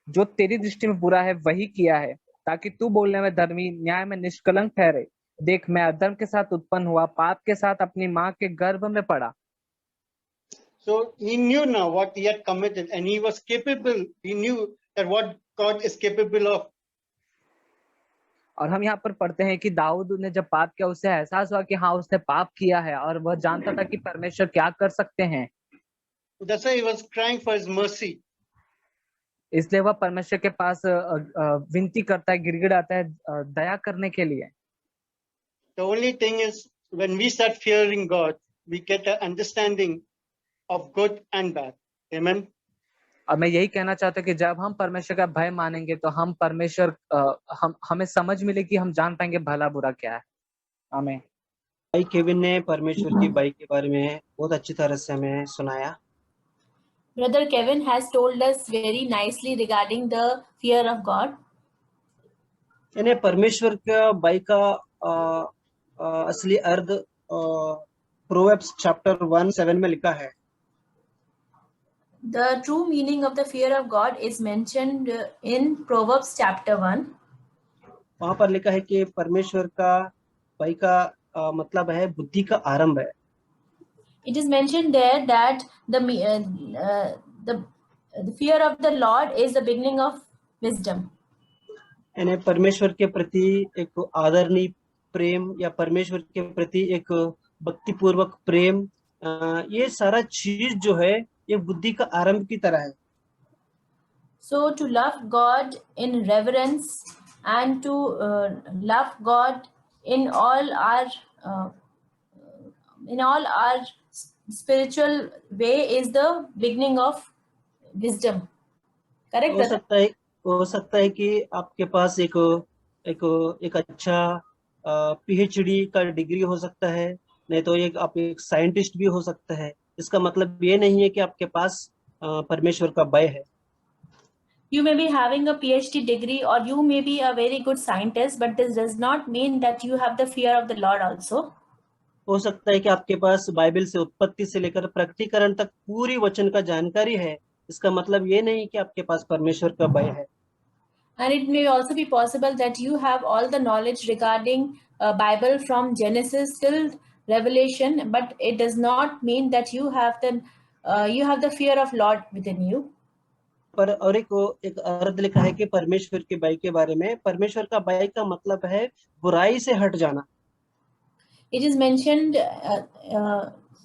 जो तेरी दृष्टि में बुरा है वही किया है, ताकि तू बोलने में धर्मी, न्याय में निष्कलंक ठहरे। देख, मैं अधर्म के साथ उत्पन्न हुआ, पाप के साथ अपनी माँ के गर्भ में पड़ा। So he knew now what he had committed, and he was capable. He knew that what God is capable of. और हम यहाँ पर पढ़ते हैं कि दाऊद ने जब पाप किया, उसे एहसास हुआ कि हाँ उसने पाप किया है, और वह जानता था कि परमेश्वर क्या कर सकते हैं। That's why he was crying for his mercy. इसलिए वह परमेश्वर के पास विनती करता है, गिड़गिड़ाता है दया करने के लिए। The only thing is, when we start fearing God, we get an understanding of good and bad. Amen. और मैं यही कहना चाहता हूँ कि जब हम परमेश्वर का भय मानेंगे, तो हम परमेश्वर हमें समझ मिलेगी, हम जान पाएंगे भला बुरा क्या है। आमीन। भाई केविन ने परमेश्वर की बाई के बारे में बहुत अच्छी तरह से हमें सुनाया। Brother Kevin has told us very nicely regarding the fear of God. यानी परमेश्वर का बाई का असली अर्थ प्रोवेब्स चैप्टर 1:7 में लिखा है। The true meaning of the fear of God is mentioned in Proverbs chapter 1. वहां पर लिखा है कि परमेश्वर का बाई का मतलब है बुद्धि का आरंभ है। It is mentioned there that the fear of the Lord is the beginning of wisdom. यानी परमेश्वर के प्रति एक आदरणीय प्रेम या परमेश्वर के प्रति एक भक्तिपूर्वक प्रेम, ये सारा चीज जो है ये बुद्धि का आरंभ की तरह है। So to love God in reverence and to love God in all our spiritual way is the beginning of wisdom. Correct? हो सकता है कि आपके पास एक अच्छा पीएचडी का डिग्री हो सकता है, नहीं तो आप एक साइंटिस्ट भी हो सकता है। इसका मतलब ये नहीं है कि आपके पास परमेश्वर का भय है। You may be having a PhD degree or you may be a very good scientist, but this does not mean that you have the fear of the Lord also. हो सकता है कि आपके पास बाइबल से उत्पत्ति से लेकर प्रकटीकरण तक पूरी वचन का जानकारी है, इसका मतलब ये नहीं कि आपके पास परमेश्वर का भय है। And it may also be possible that you have all the knowledge regarding Bible from Genesis till Revelation, but it does not mean that you have the fear of Lord within you. पर और एक अर्थ लिखा है कि परमेश्वर के भय के बारे में, परमेश्वर का भय का मतलब है बुराई से हट जाना। It is mentioned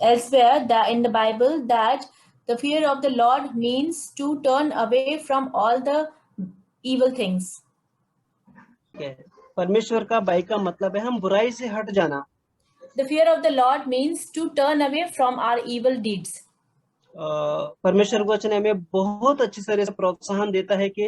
elsewhere that in the Bible that the fear of the Lord means to turn away from all the evil things. परमेश्वर का भय का मतलब है हम बुराई से हट जाना। The fear of the Lord means to turn away from our evil deeds. परमेश्वर वचन हमें बहुत अच्छी तरह से प्रोत्साहन देता है कि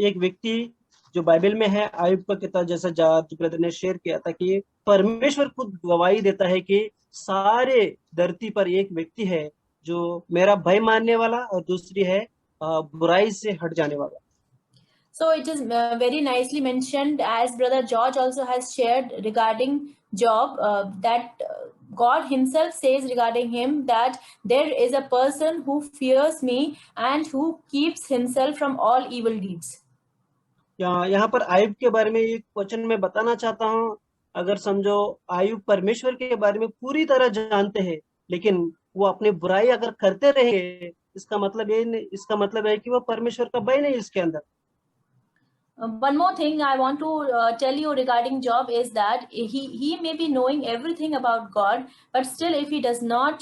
एक व्यक्ति जो बाइबल में है, आयुब का किताब जैसा जात ब्रदर ने शेयर किया था कि परमेश्वर खुद गवाही देता है कि सारे धरती पर एक व्यक्ति है जो मेरा भय मानने वाला और दूसरी है बुराई से हट जाने वाला। So it is very nicely mentioned, as Brother George also has shared regarding Job, that God himself says regarding him that there is a person who fears me and who keeps himself from all evil deeds. यहाँ पर आयुब के बारे में एक वचन में बताना चाहता हूँ। अगर समझो आयुब परमेश्वर के बारे में पूरी तरह जानते हैं, लेकिन वो अपनी बुराई अगर करते रहेंगे, इसका मतलब है कि वो परमेश्वर का भय नहीं इसके अंदर। One more thing I want to tell you regarding Job is that he may be knowing everything about God, but still if he does not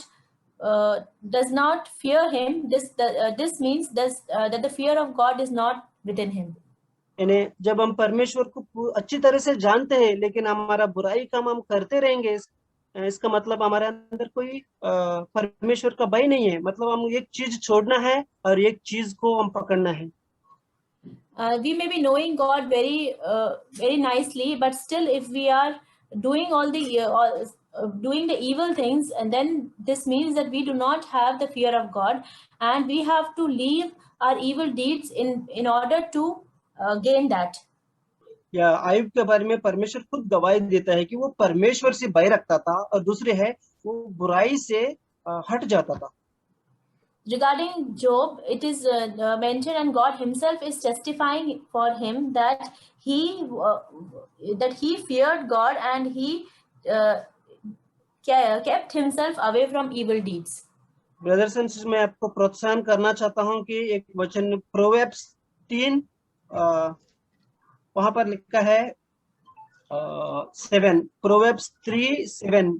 fear him, this means that the fear of God is not within him. यानी जब हम परमेश्वर को अच्छी तरह से जानते हैं लेकिन हमारा बुराई काम हम करते रहेंगे, इसका मतलब हमारे अंदर कोई परमेश्वर का भय नहीं है। मतलब हम एक चीज छोड़ना है और एक चीज को हम पकड़ना है। We may be knowing God very nicely, but still if we are doing doing the evil things, and then this means that we do not have the fear of God, and we have to leave our evil deeds in order to gain that. या आयुब के बारे में परमेश्वर खुद गवाही देता है कि वो परमेश्वर से भय रखता था और दूसरे है वो बुराई से हट जाता था। Regarding Job, it is mentioned, and God himself is testifying for him that he feared God and he kept himself away from evil deeds. Brothers and sisters, मैं आपको प्रोत्साहन करना चाहता हूं कि एक वचन प्रोवेब्स 3 वहां पर लिखा है 7, प्रोवेब्स 3:7।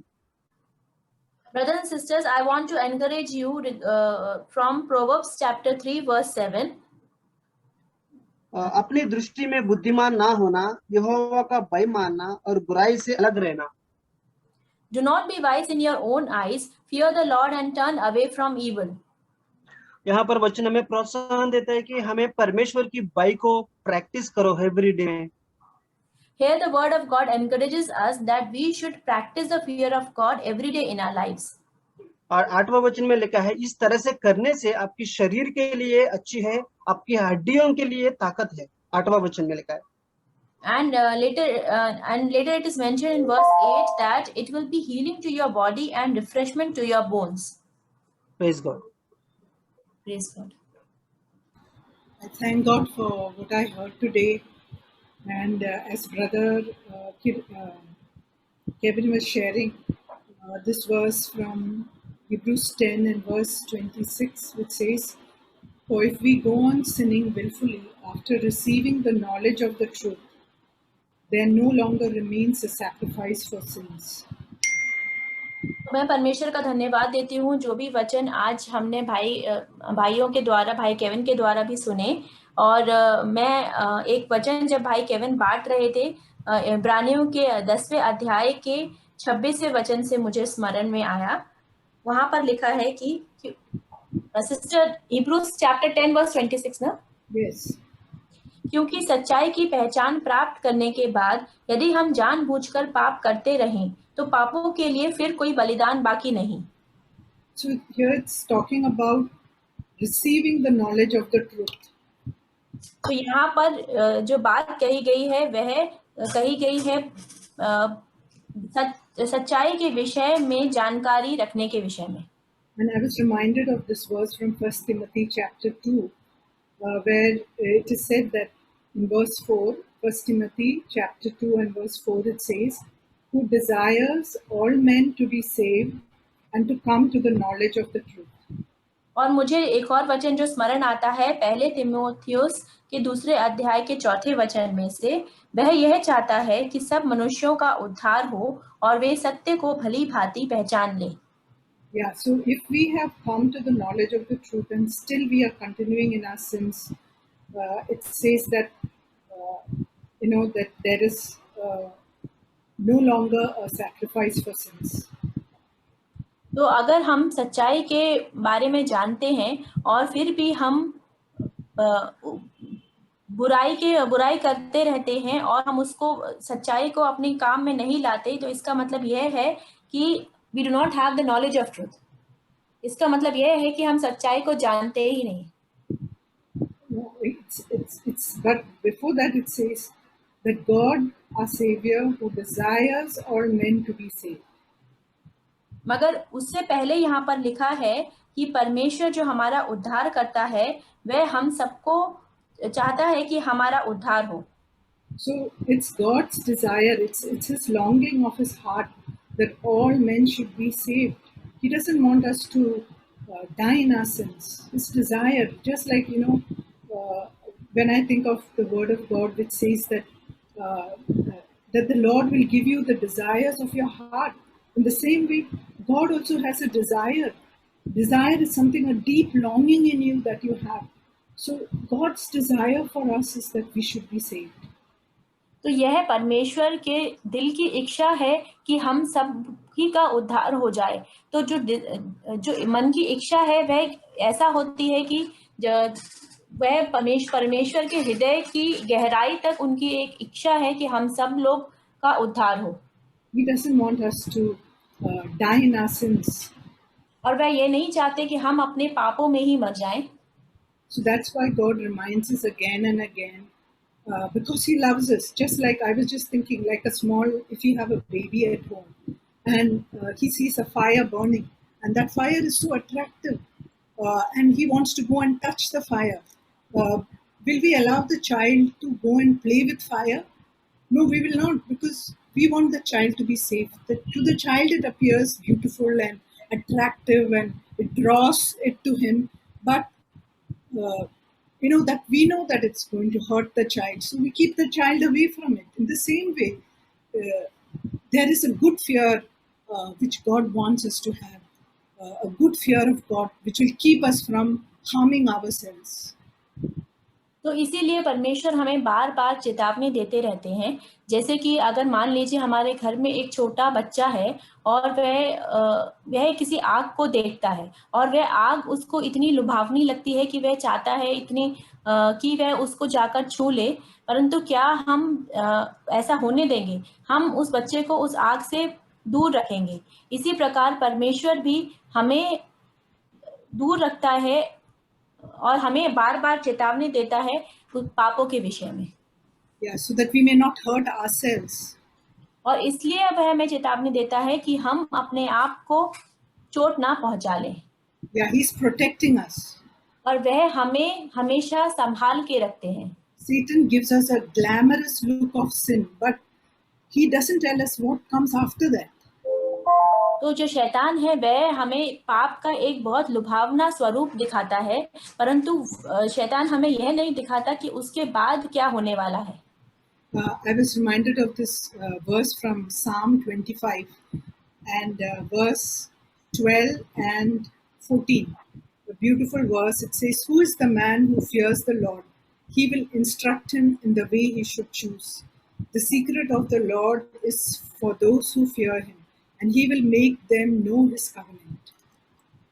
Brothers and sisters, I want to encourage you from Proverbs chapter 3 verse 7. अपनी दृष्टि में बुद्धिमान ना होना, यहोवा का भय मानना और बुराई से अलग रहना। Do not be wise in your own eyes, fear the Lord and turn away from evil. यहाँ पर वचन हमें प्रोत्साहन देता है कि हमें परमेश्वर की भय को प्रैक्टिस करो every day. Here the word of God encourages us that we should practice the fear of God every day in our lives. और 8वां वचन में लिखा है इस तरह से करने से आपकी शरीर के लिए अच्छी है, आपकी हड्डियों के लिए ताकत है। 8वां वचन में लिखा है। And later it is mentioned in verse 8 that it will be healing to your body and refreshment to your bones. Praise God. Praise God. I thank God for what I heard today. And as Brother Kevin was sharing, this verse from Hebrews 10 and verse 26, which says, "For if we go on sinning willfully after receiving the knowledge of the truth, there no longer remains a sacrifice for sins." मैं परमेश्वर का धन्यवाद देती हूँ जो भी वचन आज हमने भाइयों के द्वारा, भाई केविन के द्वारा भी सुने। और मैं एक वचन जब भाई केविन बांट रहे थे, इब्रानियों के 10वें अध्याय के 26वें वचन से मुझे स्मरण में आया। वहां पर लिखा है कि सिस्टर हिब्रूज चैप्टर 10 वर्स 26 ना? Yes. क्योंकि सच्चाई की पहचान प्राप्त करने के बाद यदि हम जानबूझकर पाप करते रहें तो पापों के लिए फिर कोई बलिदान बाकी नहीं। So here it's talking about receiving the knowledge of the truth. तो यहाँ पर जो बात कही गई है वह कही गई है सच्चाई के विषय में जानकारी रखने के विषय में. And I was reminded of this verse from 1 Timothy chapter 2, where it is said that in verse 4, 1 Timothy chapter 2 and verse 4, it says, who desires all men to be saved and to come to the knowledge of the truth. और मुझे एक और वचन जो स्मरण आता है पहले तिमोथियुस के 2 अध्याय के 4 वचन में से, वह यह चाहता है कि सब मनुष्यों का उद्धार हो और वे सत्य को भली भांति पहचान लें. Yeah, so if we have come to the knowledge of the truth and still we are continuing in our sins, it says that, that there is no longer a sacrifice for sins. तो अगर हम सच्चाई के बारे में जानते हैं और फिर भी हम बुराई करते रहते हैं और हम उसको सच्चाई को अपने काम में नहीं लाते, तो इसका मतलब यह है कि we do not have the knowledge of truth. इसका मतलब यह है कि हम सच्चाई को जानते ही नहीं. But before that it says that God, our Savior, who desires all men to be saved. मगर उससे पहले यहाँ पर लिखा है कि परमेश्वर जो हमारा उद्धार करता है वह हम सबको चाहता है कि हमारा उद्धार हो. So it's God's desire, it's his longing of his heart that all men should be saved. He doesn't want us to die in our sins. His desire, just like, when I think of the word of God which says that the Lord will give you the desires of your heart. In the same way, God also has a desire. Desire is something, a deep longing in you that you have. So God's desire for us is that we should be saved. तो यह परमेश्वर के दिल की इच्छा है कि हम सब ही का उद्धार हो जाए. तो जो मन की इच्छा है वह ऐसा होती है कि वह परमेश्वर के हृदय की गहराई तक उनकी एक इच्छा है कि हम सब लोग का उद्धार हो. He doesn't want us to die in our sins. और वह ये नहीं चाहते कि हम अपने पापों में ही मर जाएं. So that's why God reminds us again and again, because He loves us. Just like I was just thinking, like if you have a baby at home and he sees a fire burning, and that fire is so attractive, and he wants to go and touch the fire. Will we allow the child to go and play with fire? No, we will not, because we want the child to be safe. To the child, it appears beautiful and attractive, and it draws it to him. But that we know that it's going to hurt the child, so we keep the child away from it. In the same way, there is a good fear which God wants us to have, a good fear of God, which will keep us from harming ourselves. तो इसीलिए परमेश्वर हमें बार बार चेतावनी देते रहते हैं. जैसे कि अगर मान लीजिए हमारे घर में एक छोटा बच्चा है और वह किसी आग को देखता है और वह आग उसको इतनी लुभावनी लगती है कि वह चाहता है कि वह उसको जाकर छू ले, परंतु क्या हम ऐसा होने देंगे? हम उस बच्चे को उस आग से दूर रखेंगे. इसी प्रकार परमेश्वर भी हमें दूर रखता है और हमें बार बार चेतावनी देता है पापों के विषय में. Yeah, so that we may not hurt ourselves. और इसलिए वह हमें चेतावनी देता है कि हम अपने आप को चोट ना पहुंचा लें. Yeah, He's protecting us. और वह हमें हमेशा संभाल के रखते हैं. Satan gives us a glamorous look of sin, but he doesn't tell us what comes after that. तो जो शैतान है वह हमें पाप का एक बहुत लुभावना स्वरूप दिखाता है, परंतु शैतान हमें यह नहीं दिखाता कि उसके बाद क्या होने वाला है. I was reminded of this verse from Psalm 25 and verse 12 and 14. A beautiful verse. It says, "Who is the man who fears the Lord? He will instruct him in the way he should choose. The secret of the Lord is for those who fear him, and he will make them know his covenant."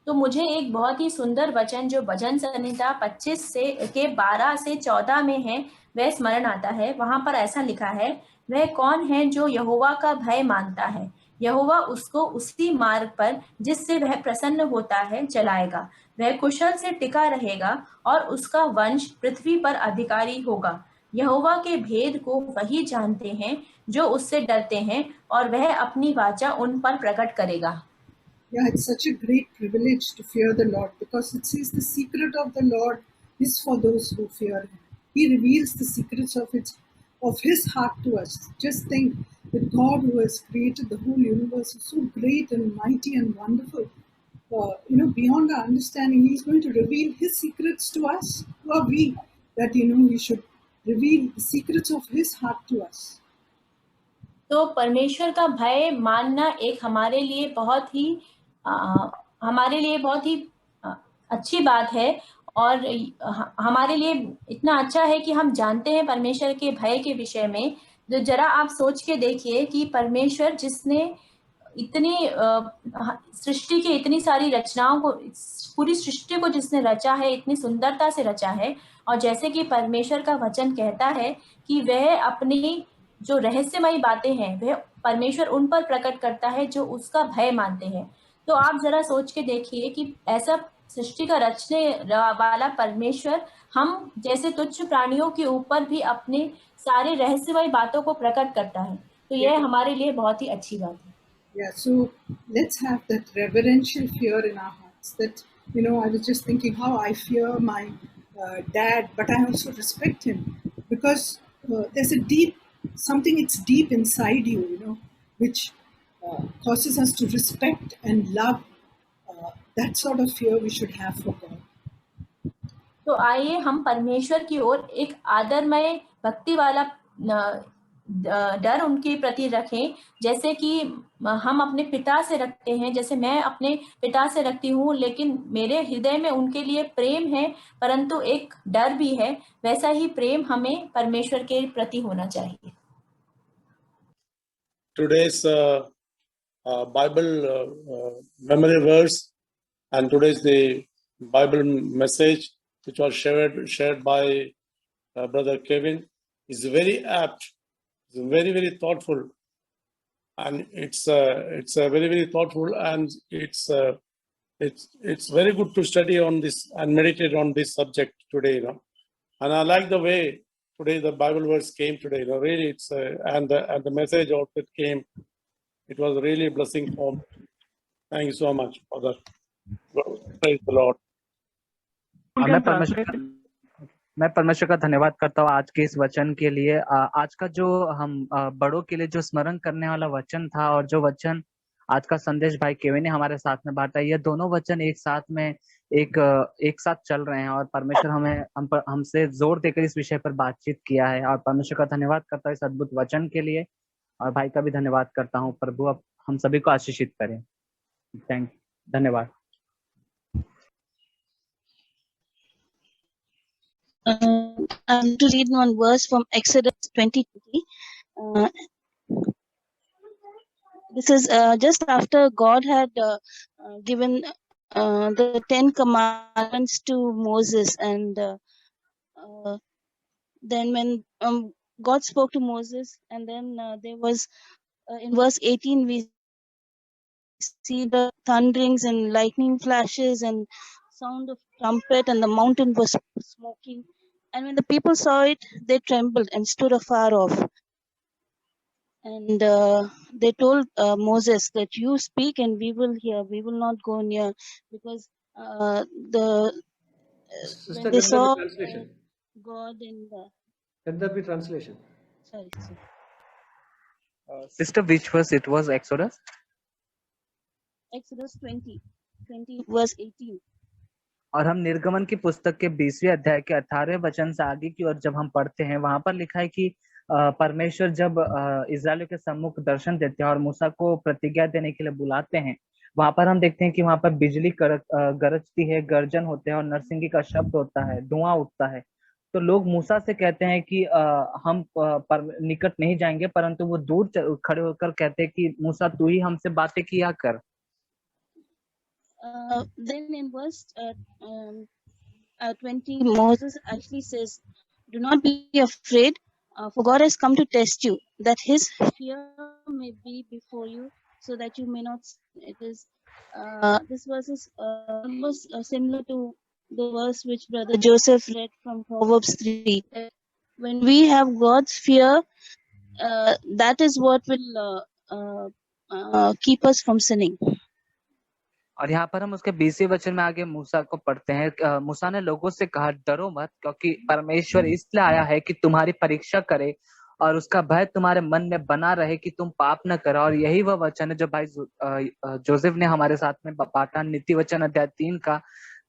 तो मुझे एक बहुत ही सुंदर वचन जो भजन संहिता 25 के 12 से 14 में है वह स्मरण आता है. वहां पर ऐसा लिखा है, वह कौन है जो यहोवा का भय मानता है? यहोवा उसको उसी मार्ग पर जिससे वह प्रसन्न होता है चलाएगा. वह कुशल से टिका रहेगा और उसका वंश पृथ्वी पर अधिकारी होगा। यहोवा के भेद को वही जानते हैं जो उससे डरते हैं, और वह अपनी वाचा उन पर प्रकट करेगा। Yeah, it's such a great privilege to fear the Lord, because it says the secret of the Lord is for those who fear Him. He reveals the secrets of His heart to us. Just think that God, who has created the whole universe, is so great and mighty and wonderful. Beyond our understanding, He's going to reveal His secrets to us. Who are we that we should reveal the secrets of His heart to us? तो परमेश्वर का भय मानना एक हमारे लिए बहुत ही अच्छी बात है, और हमारे लिए इतना अच्छा है कि हम जानते हैं परमेश्वर के भय के विषय में। जो जरा आप सोच के देखिए कि परमेश्वर जिसने इतनी सृष्टि की इतनी सारी रचनाओं को, पूरी सृष्टि को जिसने रचा है, इतनी सुंदरता से रचा है, और जैसे कि परमेश्वर का वचन कहता है कि वह अपनी जो रहस्यमयी बातें हैं वह परमेश्वर उन पर प्रकट करता है जो उसका भय मानते हैं। तो आप जरा सोच के देखिए कि ऐसा सृष्टि का रचने वाला परमेश्वर हम जैसे तुच्छ प्राणियों के ऊपर भी अपने सारे रहस्यमयी बातों को प्रकट करता है। तो यह हमारे लिए बहुत ही अच्छी बात है। Yeah, so let's have that reverential fear in our hearts. That, I was just thinking how I fear my dad, but I also respect him, because there's something it's deep inside you, which causes us to respect and love. That sort of fear we should have for God. तो आइए हम परमेश्वर की ओर एक आदरमय भक्ति वाला डर उनके प्रति रखें, जैसे कि हम अपने पिता से रखते हैं, जैसे मैं अपने पिता से रखती हूँ, लेकिन मेरे हृदय में उनके लिए प्रेम है परंतु एक डर भी है। वैसा ही प्रेम हमें परमेश्वर के प्रति होना चाहिए। Today's Bible memory verse and today's the Bible message which was shared by Brother Kevin is very apt. It's very, very thoughtful, and it's very, very thoughtful, and it's very good to study on this and meditate on this subject today, And I like the way today the Bible verse came today. Really, it's and the message of it came. It was really a blessing for me. Thank you so much for that. Praise the Lord. मैं परमेश्वर का धन्यवाद करता हूँ आज के इस वचन के लिए। आज का जो हम बड़ों के लिए जो स्मरण करने वाला वचन था, और जो वचन आज का संदेश भाई केविन ने हमारे साथ में बांटा, ये दोनों वचन एक साथ में एक साथ चल रहे हैं, और परमेश्वर हमसे जोर देकर इस विषय पर बातचीत किया है। और परमेश्वर का धन्यवाद करता हूँ इस अद्भुत वचन के लिए, और भाई का भी धन्यवाद करता हूँ। प्रभु अब हम सभी को आशीषित करें। धन्यवाद। To read one verse from Exodus 20. This is just after God had given the 10 commandments to Moses, and then when God spoke to Moses, and then there was in verse 18 we see the thunderings and lightning flashes and sound of trumpet, and the mountain was smoking. And when the people saw it, they trembled and stood afar off. And they told Moses that you speak and we will hear, we will not go near, because Sister, when they saw translation. God and Let there be translation. Sorry. Sister, which verse it was? Exodus 20 verse 18. और हम निर्गमन की पुस्तक के 20वें अध्याय के 18वें वचन से आगे की ओर जब हम पढ़ते हैं, वहां पर लिखा है कि परमेश्वर जब इस्राएलियों के सम्मुख दर्शन देते हैं और मूसा को प्रतिज्ञा देने के लिए बुलाते हैं, वहां पर हम देखते हैं कि वहां पर बिजली गरजती है, गर्जन होते हैं और नरसिंगी का शब्द होता है, धुआं उठता है। तो लोग मूसा से कहते हैं कि हम निकट नहीं जाएंगे, परंतु वो दूर खड़े होकर कहते हैं कि मूसा तू ही हमसे बातें किया कर। Then in verse 20, Moses actually says, "Do not be afraid, for God has come to test you, that His fear may be before you, so that you may not." It is This verse is almost similar to the verse which Brother Joseph read from Proverbs 3. When we have God's fear, that is what will keep us from sinning. और यहाँ पर हम उसके 20वें वचन में आगे मूसा को पढ़ते हैं। मूसा ने लोगों से कहा, डरो मत, क्योंकि परमेश्वर इसलिए आया है कि तुम्हारी परीक्षा करे और उसका भय तुम्हारे मन में बना रहे कि तुम पाप न करो। और यही वह वचन है जो भाई जोसेफ ने हमारे साथ में बांटा, नीति वचन अध्याय 3 का,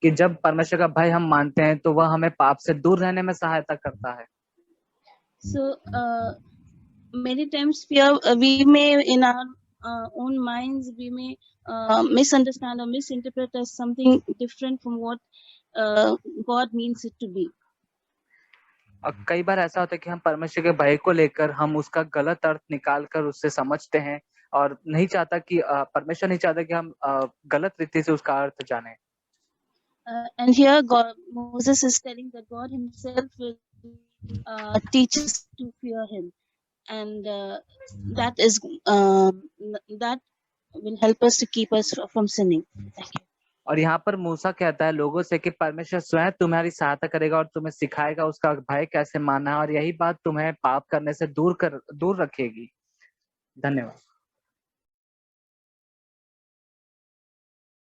कि जब परमेश्वर का भय हम मानते हैं तो वह हमें पाप से दूर रहने में सहायता करता है। So many times we may in our own minds we may misunderstand or misinterpret as something different from what God means it to be. और कई बार ऐसा होता है कि हम परमेश्वर के भय को लेकर हम उसका गलत अर्थ निकाल कर उससे समझते हैं और नहीं चाहता कि परमेश्वर नहीं चाहता कि हम गलत रीति से उसका अर्थ जाने। And here Moses is telling that God himself will teach us to fear him, and that will help us to keep us from sinning. Thank you. और यहाँ पर मूसा कहता है लोगों से कि परमेश्वर स्वयं तुम्हारी सहायता करेगा और तुम्हें सिखाएगा उसका भय कैसे मानना है, और यही बात तुम्हें पाप करने से दूर रखेगी। धन्यवाद।